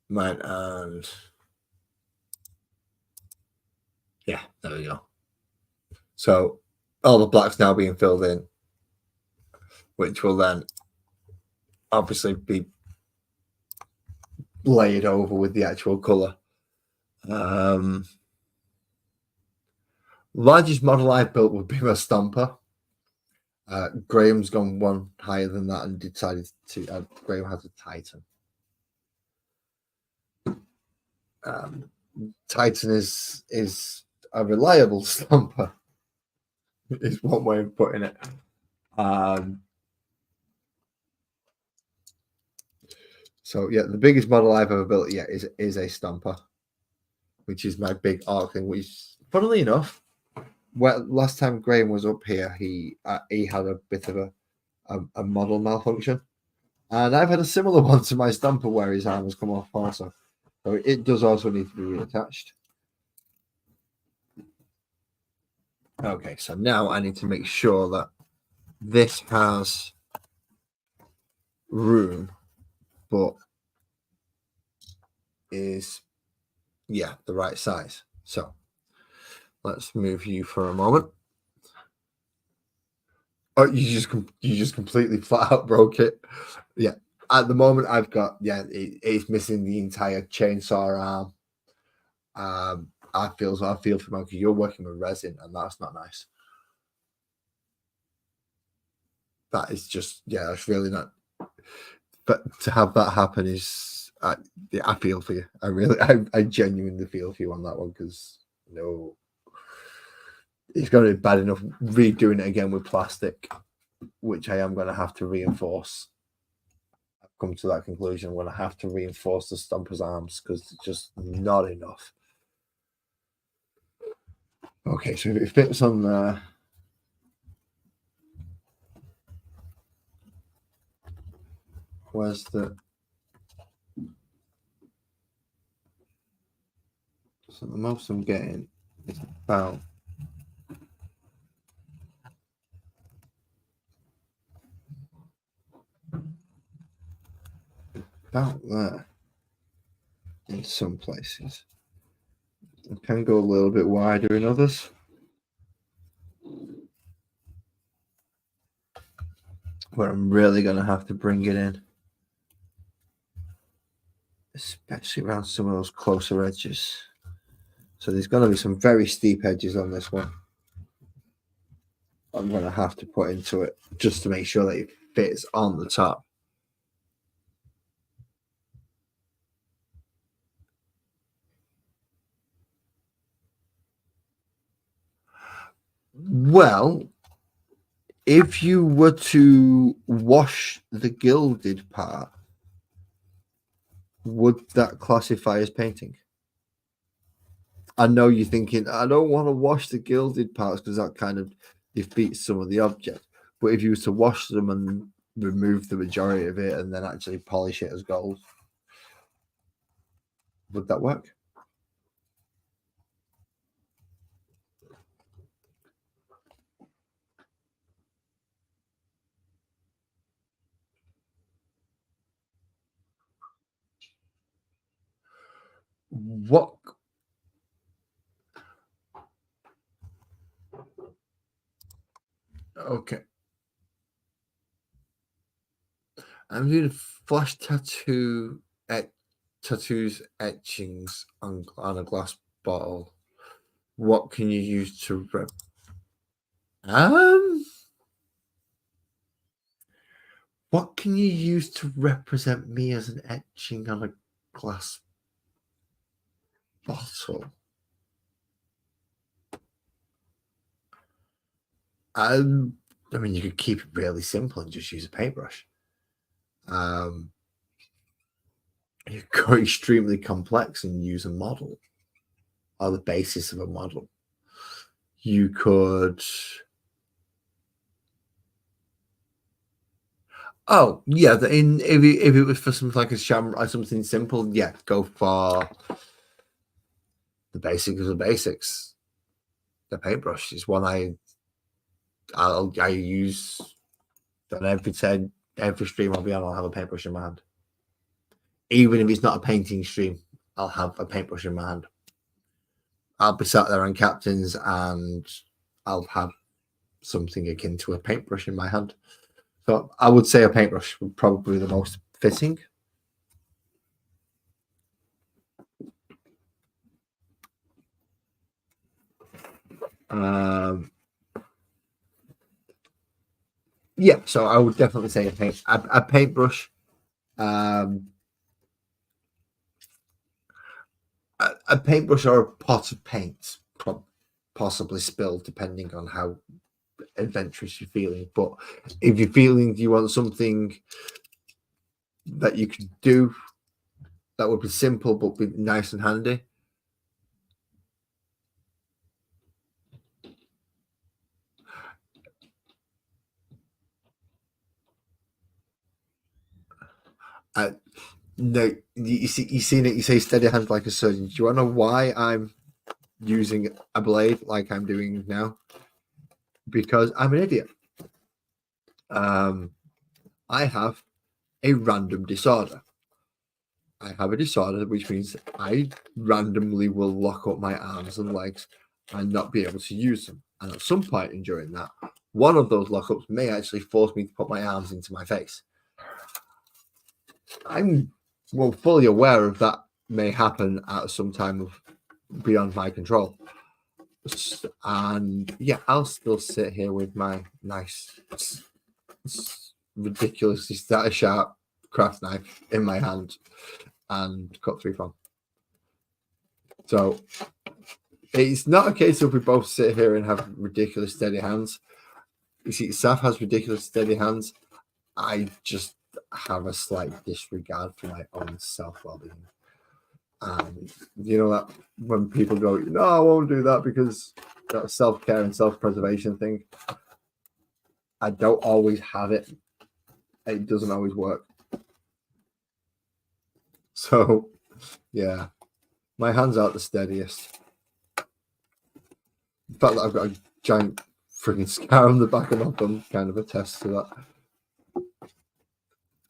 [SPEAKER 1] mine and yeah, there we go. So all the black's now being filled in, which will then obviously be layered over with the actual color. Largest model I've built would be my Stomper. Graham's gone one higher than that and decided to. Graham has a Titan. Titan is a reliable Stomper. Is one way of putting it. So yeah, the biggest model I've ever built yet is a Stomper, which is my big arc thing. Which, funnily enough, last time Graham was up here, he had a bit of a model malfunction, and I've had a similar one to my Stomper where his arm has come off also. So it does also need to be reattached. Okay, so now I need to make sure that this has room, but is the right size. So let's move you for a moment. Oh, you just completely flat out broke it. Yeah, at the moment, I've got it's missing the entire chainsaw arm. I feel for you because you're working with resin, and that's not nice. That is just it's really not. But to have that happen is, I feel for you. I genuinely feel for you on that one because it's going to be bad enough redoing it again with plastic, which I am going to have to reinforce. I've come to that conclusion. I'm going to have to reinforce the Stomper's arms because it's just not enough. Okay, so if it fits on there. Where's the... So the most I'm getting is about there in some places. It can go a little bit wider in others. Where I'm really going to have to bring it in. Especially around some of those closer edges. So there's going to be some very steep edges on this one. I'm going to have to put into it just to make sure that it fits on the top. Well, if you were to wash the gilded part, would that classify as painting? I know you're thinking, I don't want to wash the gilded parts because that kind of defeats some of the object. But if you were to wash them and remove the majority of it and then actually polish it as gold, would that work? What? Okay. I'm doing flash tattoos etchings on a glass bottle. What can you use to what can you use to represent me as an etching on a glass bottle? I mean, you could keep it really simple and just use a paintbrush. You could go extremely complex and use a model or the basis of a model. You could. Oh yeah, if it was for something like a sham or something simple, yeah, go for the basics of the basics. The paintbrush is one I use on every stream I'll be on. I'll have a paintbrush in my hand. Even if it's not a painting stream, I'll have a paintbrush in my hand. I'll be sat there on captains and I'll have something akin to a paintbrush in my hand. So I would say a paintbrush would probably be the most fitting. Yeah, so I would definitely say a paintbrush. A paintbrush or a pot of paint, possibly spilled, depending on how adventurous you're feeling. But if you're feeling you want something that you can do that would be simple but be nice and handy, no, you seen it. You say steady hand like a surgeon. Do you want to know why I'm using a blade like I'm doing now? Because I'm an idiot. I have a random disorder. I have a disorder which means I randomly will lock up my arms and legs and not be able to use them. And at some point during that, one of those lockups may actually force me to put my arms into my face. I'm fully aware of that may happen at some time of beyond my control. And yeah, I'll still sit here with my nice, ridiculously sharp craft knife in my hand and cut 3 from. So it's not a case of we both sit here and have ridiculous steady hands. You see, Saf has ridiculous steady hands. I just have a slight disregard for my own self-well-being. And you know that when people go, no, I won't do that because that self-care and self-preservation thing, I don't always have it. It doesn't always work. So, yeah, my hands aren't the steadiest. The fact that I've got a giant freaking scar on the back of my thumb kind of attests to that.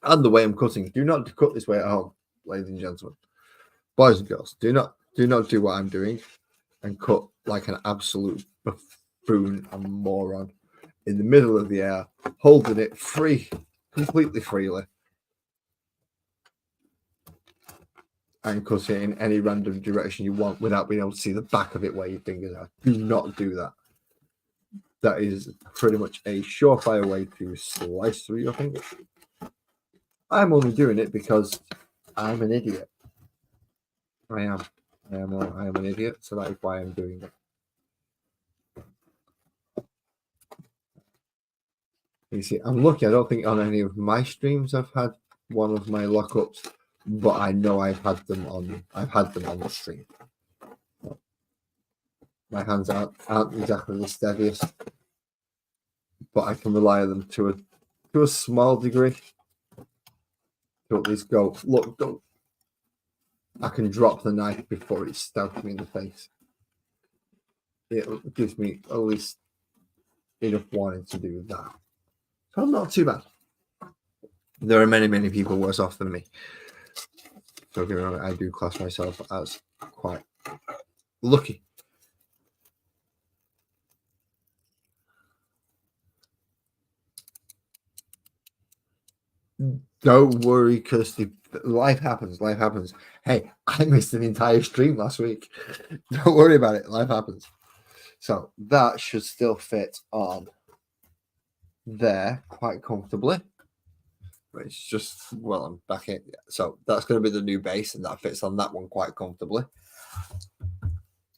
[SPEAKER 1] And the way I'm cutting. Do not cut this way at home, ladies and gentlemen. Boys and girls, do not do what I'm doing and cut like an absolute buffoon and moron in the middle of the air, holding it free, completely freely, and cut it in any random direction you want without being able to see the back of it where your fingers are. Do not do that. That is pretty much a surefire way to slice through your fingers. I'm only doing it because I'm an idiot. I am an idiot, so that is why I'm doing it. You see, I'm lucky. I don't think on any of my streams I've had one of my lockups, but I know I've had them on the stream. My hands aren't exactly the steadiest, but I can rely on them to a small degree to at least go, look, don't. I can drop the knife before it stabs me in the face. It gives me at least enough warning to do that. So not too bad. There are many, many people worse off than me. So I do class myself as quite lucky. Don't worry, Kirsty. Life happens. Life happens. Hey, I missed an entire stream last week. Don't worry about it. Life happens. So that should still fit on there quite comfortably. It's just, well, I'm back in. So that's going to be the new base, and that fits on that one quite comfortably.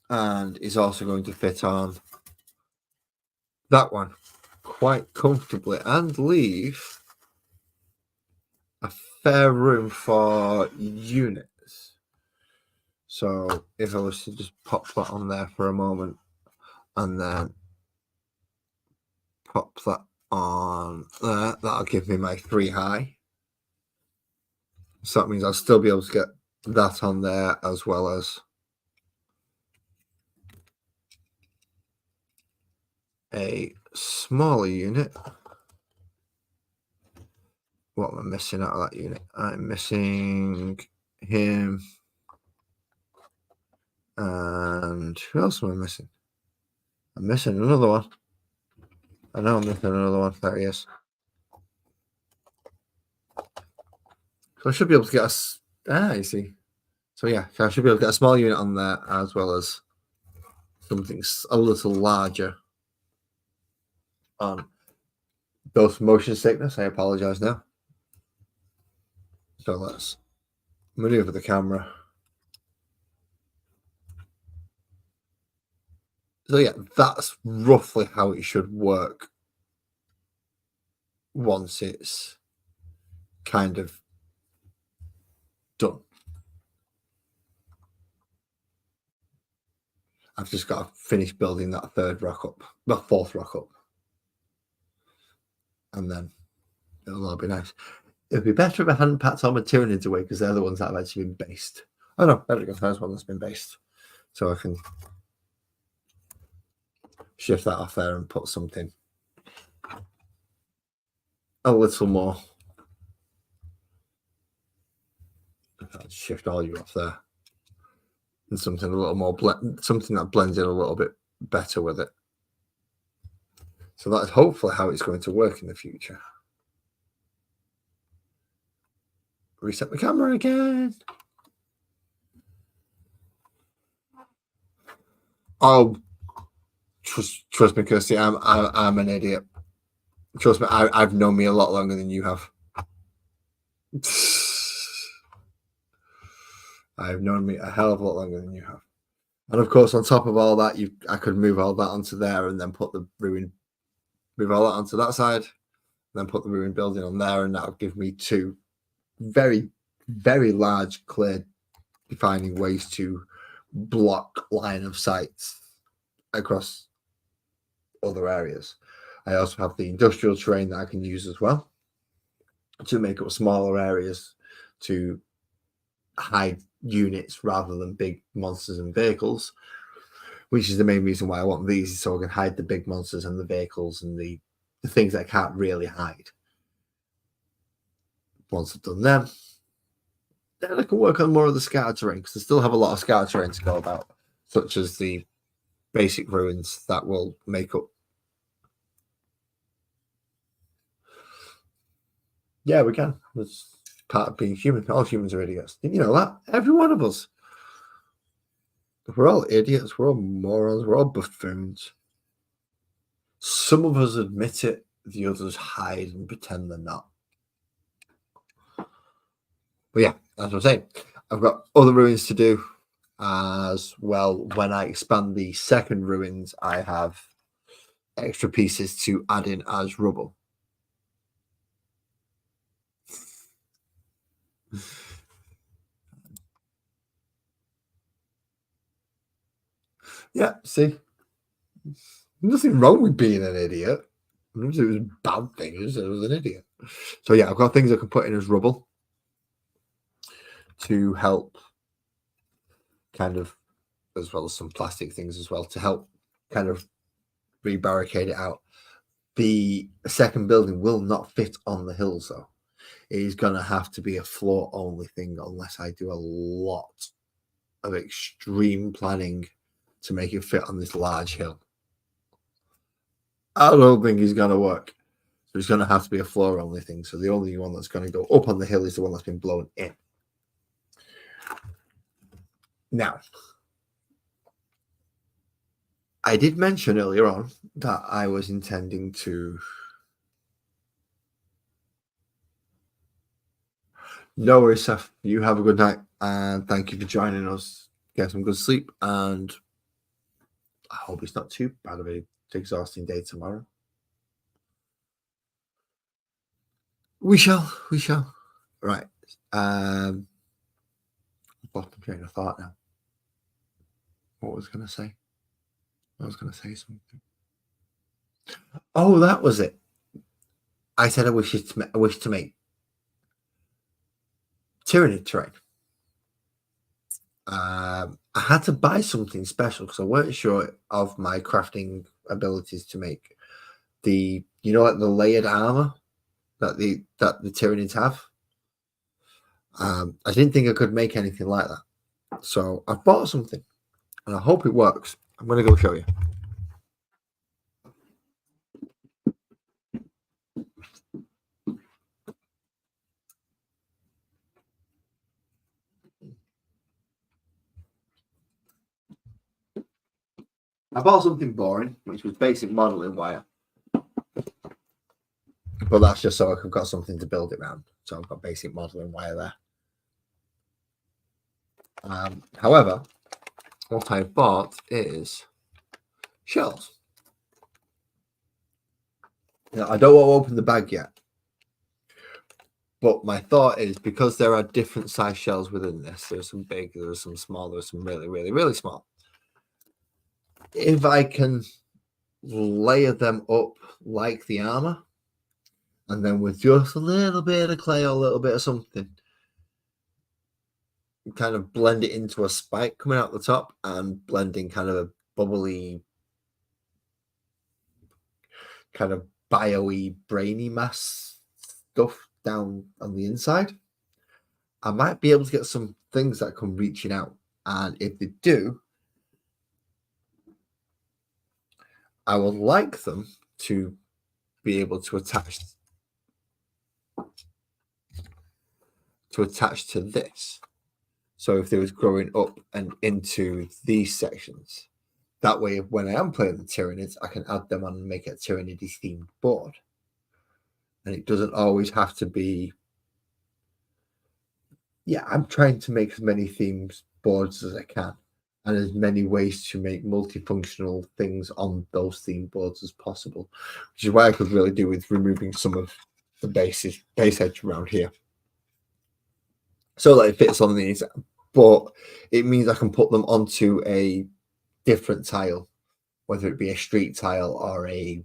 [SPEAKER 1] And it's also going to fit on that one quite comfortably and leave a fair room for units. So if I was to just pop that on there for a moment and then pop that on there, that'll give me my 3 high. So that means I'll still be able to get that on there as well as a smaller unit. What am I missing out of that unit? I'm missing him. And who else am I missing? I'm missing another one. I know I'm missing another one. There he is. So I should be able to get you see. So yeah, I should be able to get a small unit on there as well as something a little larger on those motion sickness. I apologize now. So let's maneuver the camera. So yeah, that's roughly how it should work once it's kind of done. I've just got to finish building that 4th rock up. And then it'll all be nice. It would be better if I hadn't packed all my Tyranids away because they're the ones that have actually been based. Oh no, there we go. There's one that's been based. So I can shift that off there and put something a little more. I'll shift all you off there. And something a little more something that blends in a little bit better with it. So that's hopefully how it's going to work in the future. reset the camera again. Oh, trust me, Kirsty, I'm an idiot. Trust me, I've known me a lot longer than you have. I've known me a hell of a lot longer than you have. And of course, on top of all that, I could move all that onto there and then put the ruined, move all that onto that side, then put the ruined building on there, and that would give me two very, very large, clear, defining ways to block line of sights across other areas. I also have the industrial terrain that I can use as well to make up smaller areas to hide units rather than big monsters and vehicles, which is the main reason why I want these, so I can hide the big monsters and the vehicles and the things that I can't really hide. Once I've done them, then I can work on more of the scatter terrain, because I still have a lot of scatter terrain to go about, such as the basic ruins that will make up. Yeah, we can. It's part of being human. All humans are idiots. You know that? Every one of us. We're all idiots. We're all morons. We're all buffoons. Some of us admit it. The others hide and pretend they're not. But yeah, that's what I'm saying. I've got other ruins to do as well. When I expand the second ruins, I have extra pieces to add in as rubble. Yeah, see, nothing wrong with being an idiot. It was a bad thing. It was an idiot. So yeah, I've got things I can put in as rubble to help, kind of, as well as some plastic things as well, to help kind of re-barricade it out. The second building will not fit on the hills, though. It is going to have to be a floor-only thing unless I do a lot of extreme planning to make it fit on this large hill. I don't think it's going to work. So it's going to have to be a floor-only thing. So the only one that's going to go up on the hill is the one that's been blown in. Now, I did mention earlier on that I was intending to... No worries, Seth. You have a good night, and thank you for joining us. Get some good sleep, and I hope it's not too bad of an exhausting day tomorrow. We shall. Right. Lost my train of thought now. What was I going to say? I was going to say something. Oh, that was it. I said I wish to make Tyranid terrain. I had to buy something special because I weren't sure of my crafting abilities to make the, like the layered armor that the Tyranids have. I didn't think I could make anything like that. So I bought something and I hope it works. I'm going to go show you. I bought something boring, which was basic modeling wire. But that's just so I've got something to build it around. So I've got basic modeling wire there. However, what I bought is shells. Now, I don't want to open the bag yet. But my thought is, because there are different size shells within this, there's some big, there's some small, there's some really, really, really small. If I can layer them up like the armor, and then with just a little bit of clay or a little bit of something, kind of blend it into a spike coming out the top and blending kind of a bubbly, kind of bio-y, brainy mass stuff down on the inside, I might be able to get some things that come reaching out. And if they do, I would like them to be able to attach to attach to this. So if they was growing up and into these sections, that way when I am playing the Tyranids, I can add them on and make it a Tyranids themed board. And it doesn't always have to be. Yeah, I'm trying to make as many themes boards as I can, and as many ways to make multifunctional things on those theme boards as possible, which is why I could really do with removing some of the base edge around here, so that it fits on these. But it means I can put them onto a different tile, whether it be a street tile or a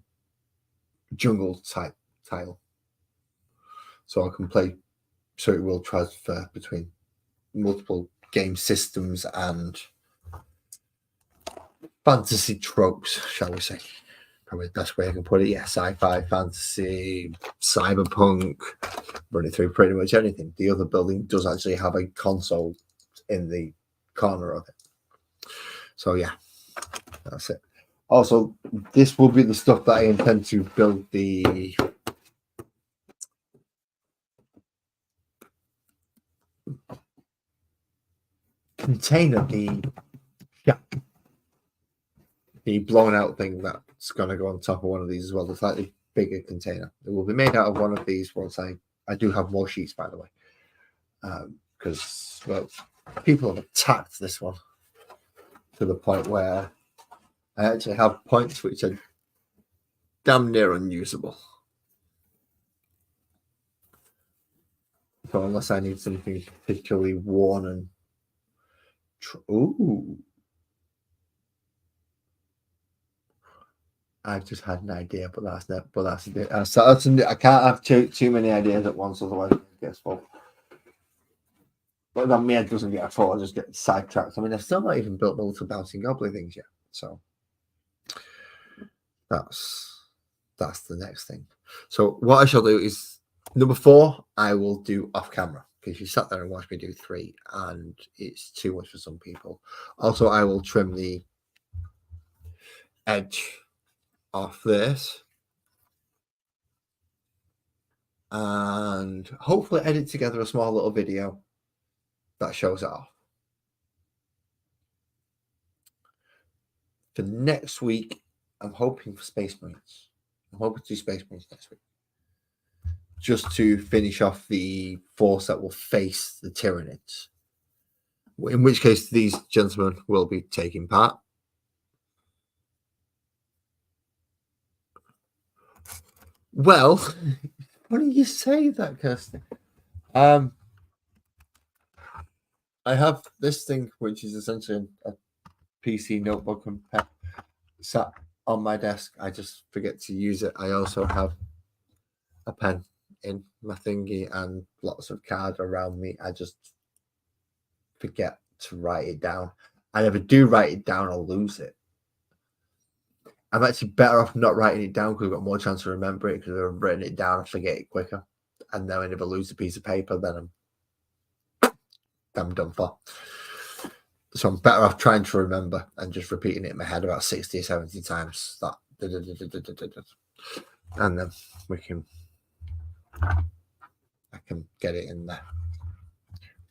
[SPEAKER 1] jungle type tile. So I can play, so it will transfer between multiple game systems and fantasy tropes, shall we say. Probably the best way I can put it. Yeah, sci-fi, fantasy, cyberpunk, run it through pretty much anything. The other building does actually have a console in the corner of it. So yeah, that's it. Also, this will be the stuff that I intend to build the container, the blown out thing that's going to go on top of one of these as well, the slightly bigger container. It will be made out of one of these once I do have more sheets, by the way, because well, people have attacked this one to the point where I actually have points which are damn near unusable. So unless I need something particularly worn and ooh, I've just had an idea, but that's not. But that's I can't have too many ideas at once, otherwise it gets full. But then my head doesn't get full. I just get sidetracked. I mean, I've still not even built the little bouncing goblin things yet. So that's the next thing. So what I shall do is number 4. I will do off camera, because you sat there and watched me do 3, and it's too much for some people. Also, I will trim the edge off this and hopefully edit together a small little video that shows it off. For next week, I'm hoping for Space Marines. I'm hoping to do Space Marines next week, just to finish off the force that will face the Tyranids, in which case these gentlemen will be taking part. Well, funny you say that, Kirsty. I have this thing, which is essentially a PC notebook and pen sat on my desk. I just forget to use it. I also have a pen in my thingy and lots of cards around me. I just forget to write it down. I never do write it down, I'll lose it. I'm actually better off not writing it down because I've got more chance to remember it, because if I've written it down, I forget it quicker. And then if I lose a piece of paper, then I'm done for. So I'm better off trying to remember and just repeating it in my head about 60 or 70 times. That, and then I can get it in there.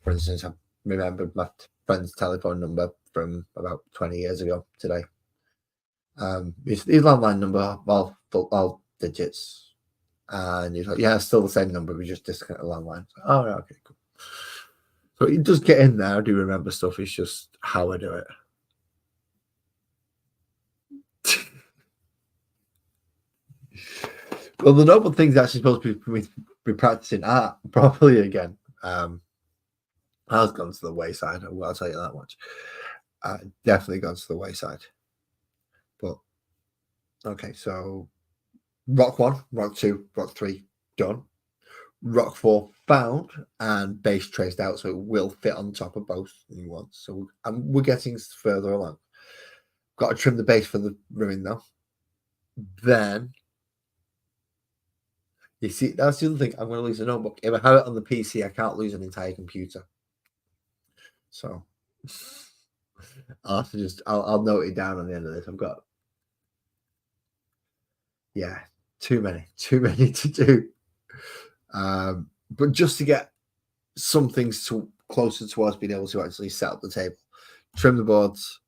[SPEAKER 1] For instance, I remembered my friend's telephone number from about 20 years ago today. His landline number, all digits. And he's like, yeah, it's still the same number. We just disconnect the landline. So, oh, right, okay, cool. So it does get in there. I do remember stuff. It's just how I do it. Well, the noble thing's actually supposed to be practicing art properly again. Has gone to the wayside. I'll tell you that much. Definitely gone to the wayside. But okay, so rock 1, rock 2, rock 3 done. Rock 4 found and base traced out, so it will fit on top of both new ones. So we're getting further along. Got to trim the base for the ruin though. Then you see, that's the other thing. I'm going to lose a notebook. If I have it on the PC, I can't lose an entire computer. So I'll have to I'll note it down on the end of this. I've got, yeah, too many to do. But just to get some things closer towards being able to actually set up the table, trim the boards,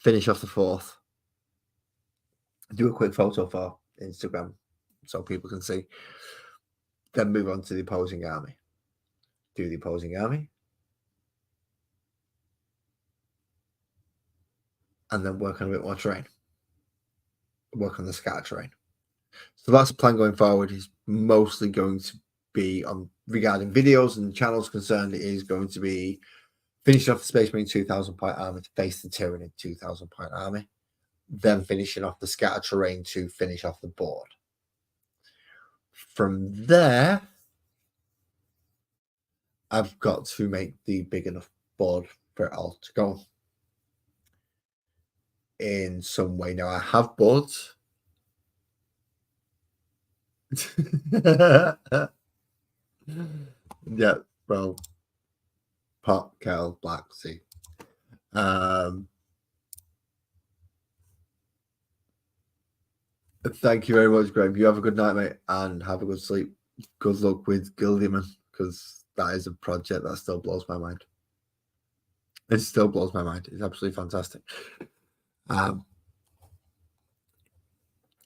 [SPEAKER 1] finish off the fourth, do a quick photo for Instagram so people can see, then move on to the opposing army. Do the opposing army, and then work on a bit more terrain. Work on the scatter terrain. So that's the plan going forward. Is mostly going to be on regarding videos and channels concerned. It is going to be finishing off the Space Marine 2,000 point army to face the Tyranid 2,000 point army, then finishing off the scatter terrain to finish off the board. From there, I've got to make the big enough board for it all to go in some way. Now I have boards. Yeah, well, pot, kettle, black, sea. Thank you very much, Graham. You have a good night, mate, and have a good sleep. Good luck with Gildeman, because that is a project that still blows my mind. It still blows my mind. It's absolutely fantastic.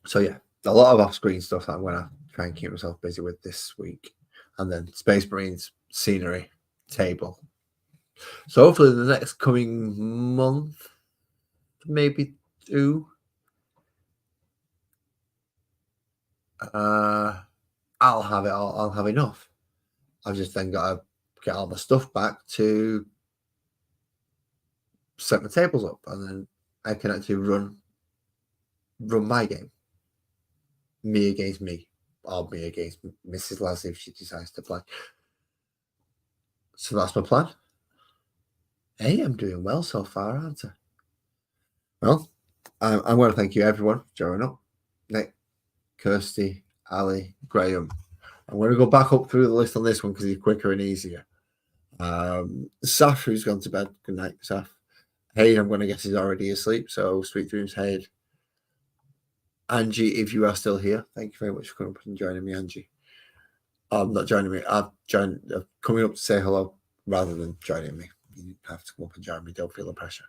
[SPEAKER 1] So yeah, a lot of off-screen stuff that I'm going to try and keep myself busy with this week. And then Space Marines, scenery, table. So hopefully the next coming month, maybe 2, I'll have it all. I'll have enough. I've just then got to get all my stuff back to set my tables up, and then I can actually run my game. Me against me, or me against Mrs. Leslie if she decides to play. So that's my plan. Hey, I'm doing well so far, aren't I? Well, I'm going to thank you everyone for joining up. Nick, Kirsty, Ali, Graham. I'm going to go back up through the list on this one because it's quicker and easier. Saf, who's gone to bed. Good night, Saf. Hayden, I'm going to guess he's already asleep, so sweet dreams, Hayden. Angie, if you are still here, thank you very much for coming up and joining me, Angie. Not joining me. I've coming up to say hello rather than joining me. You have to come up and join me. Don't feel the pressure.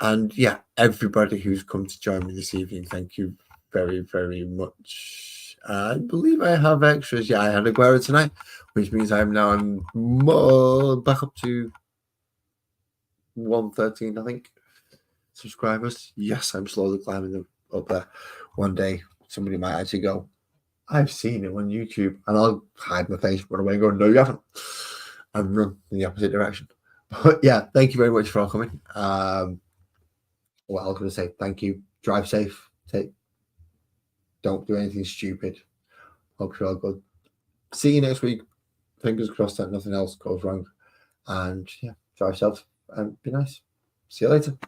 [SPEAKER 1] And yeah, everybody who's come to join me this evening, thank you very, very much. I believe I have extras. Yeah, I had a Guerra tonight, which means I'm back up to 113, I think, subscribers. Yes, I'm slowly climbing up there. One day, somebody might actually go, I've seen it on YouTube, and I'll hide my face, run away and go, no, you haven't, and run in the opposite direction. But yeah, thank you very much for all coming. What I was going to say, thank you. Drive safe. Don't do anything stupid. Hope you're all good. See you next week. Fingers crossed that nothing else goes wrong. And yeah, drive safe and be nice. See you later.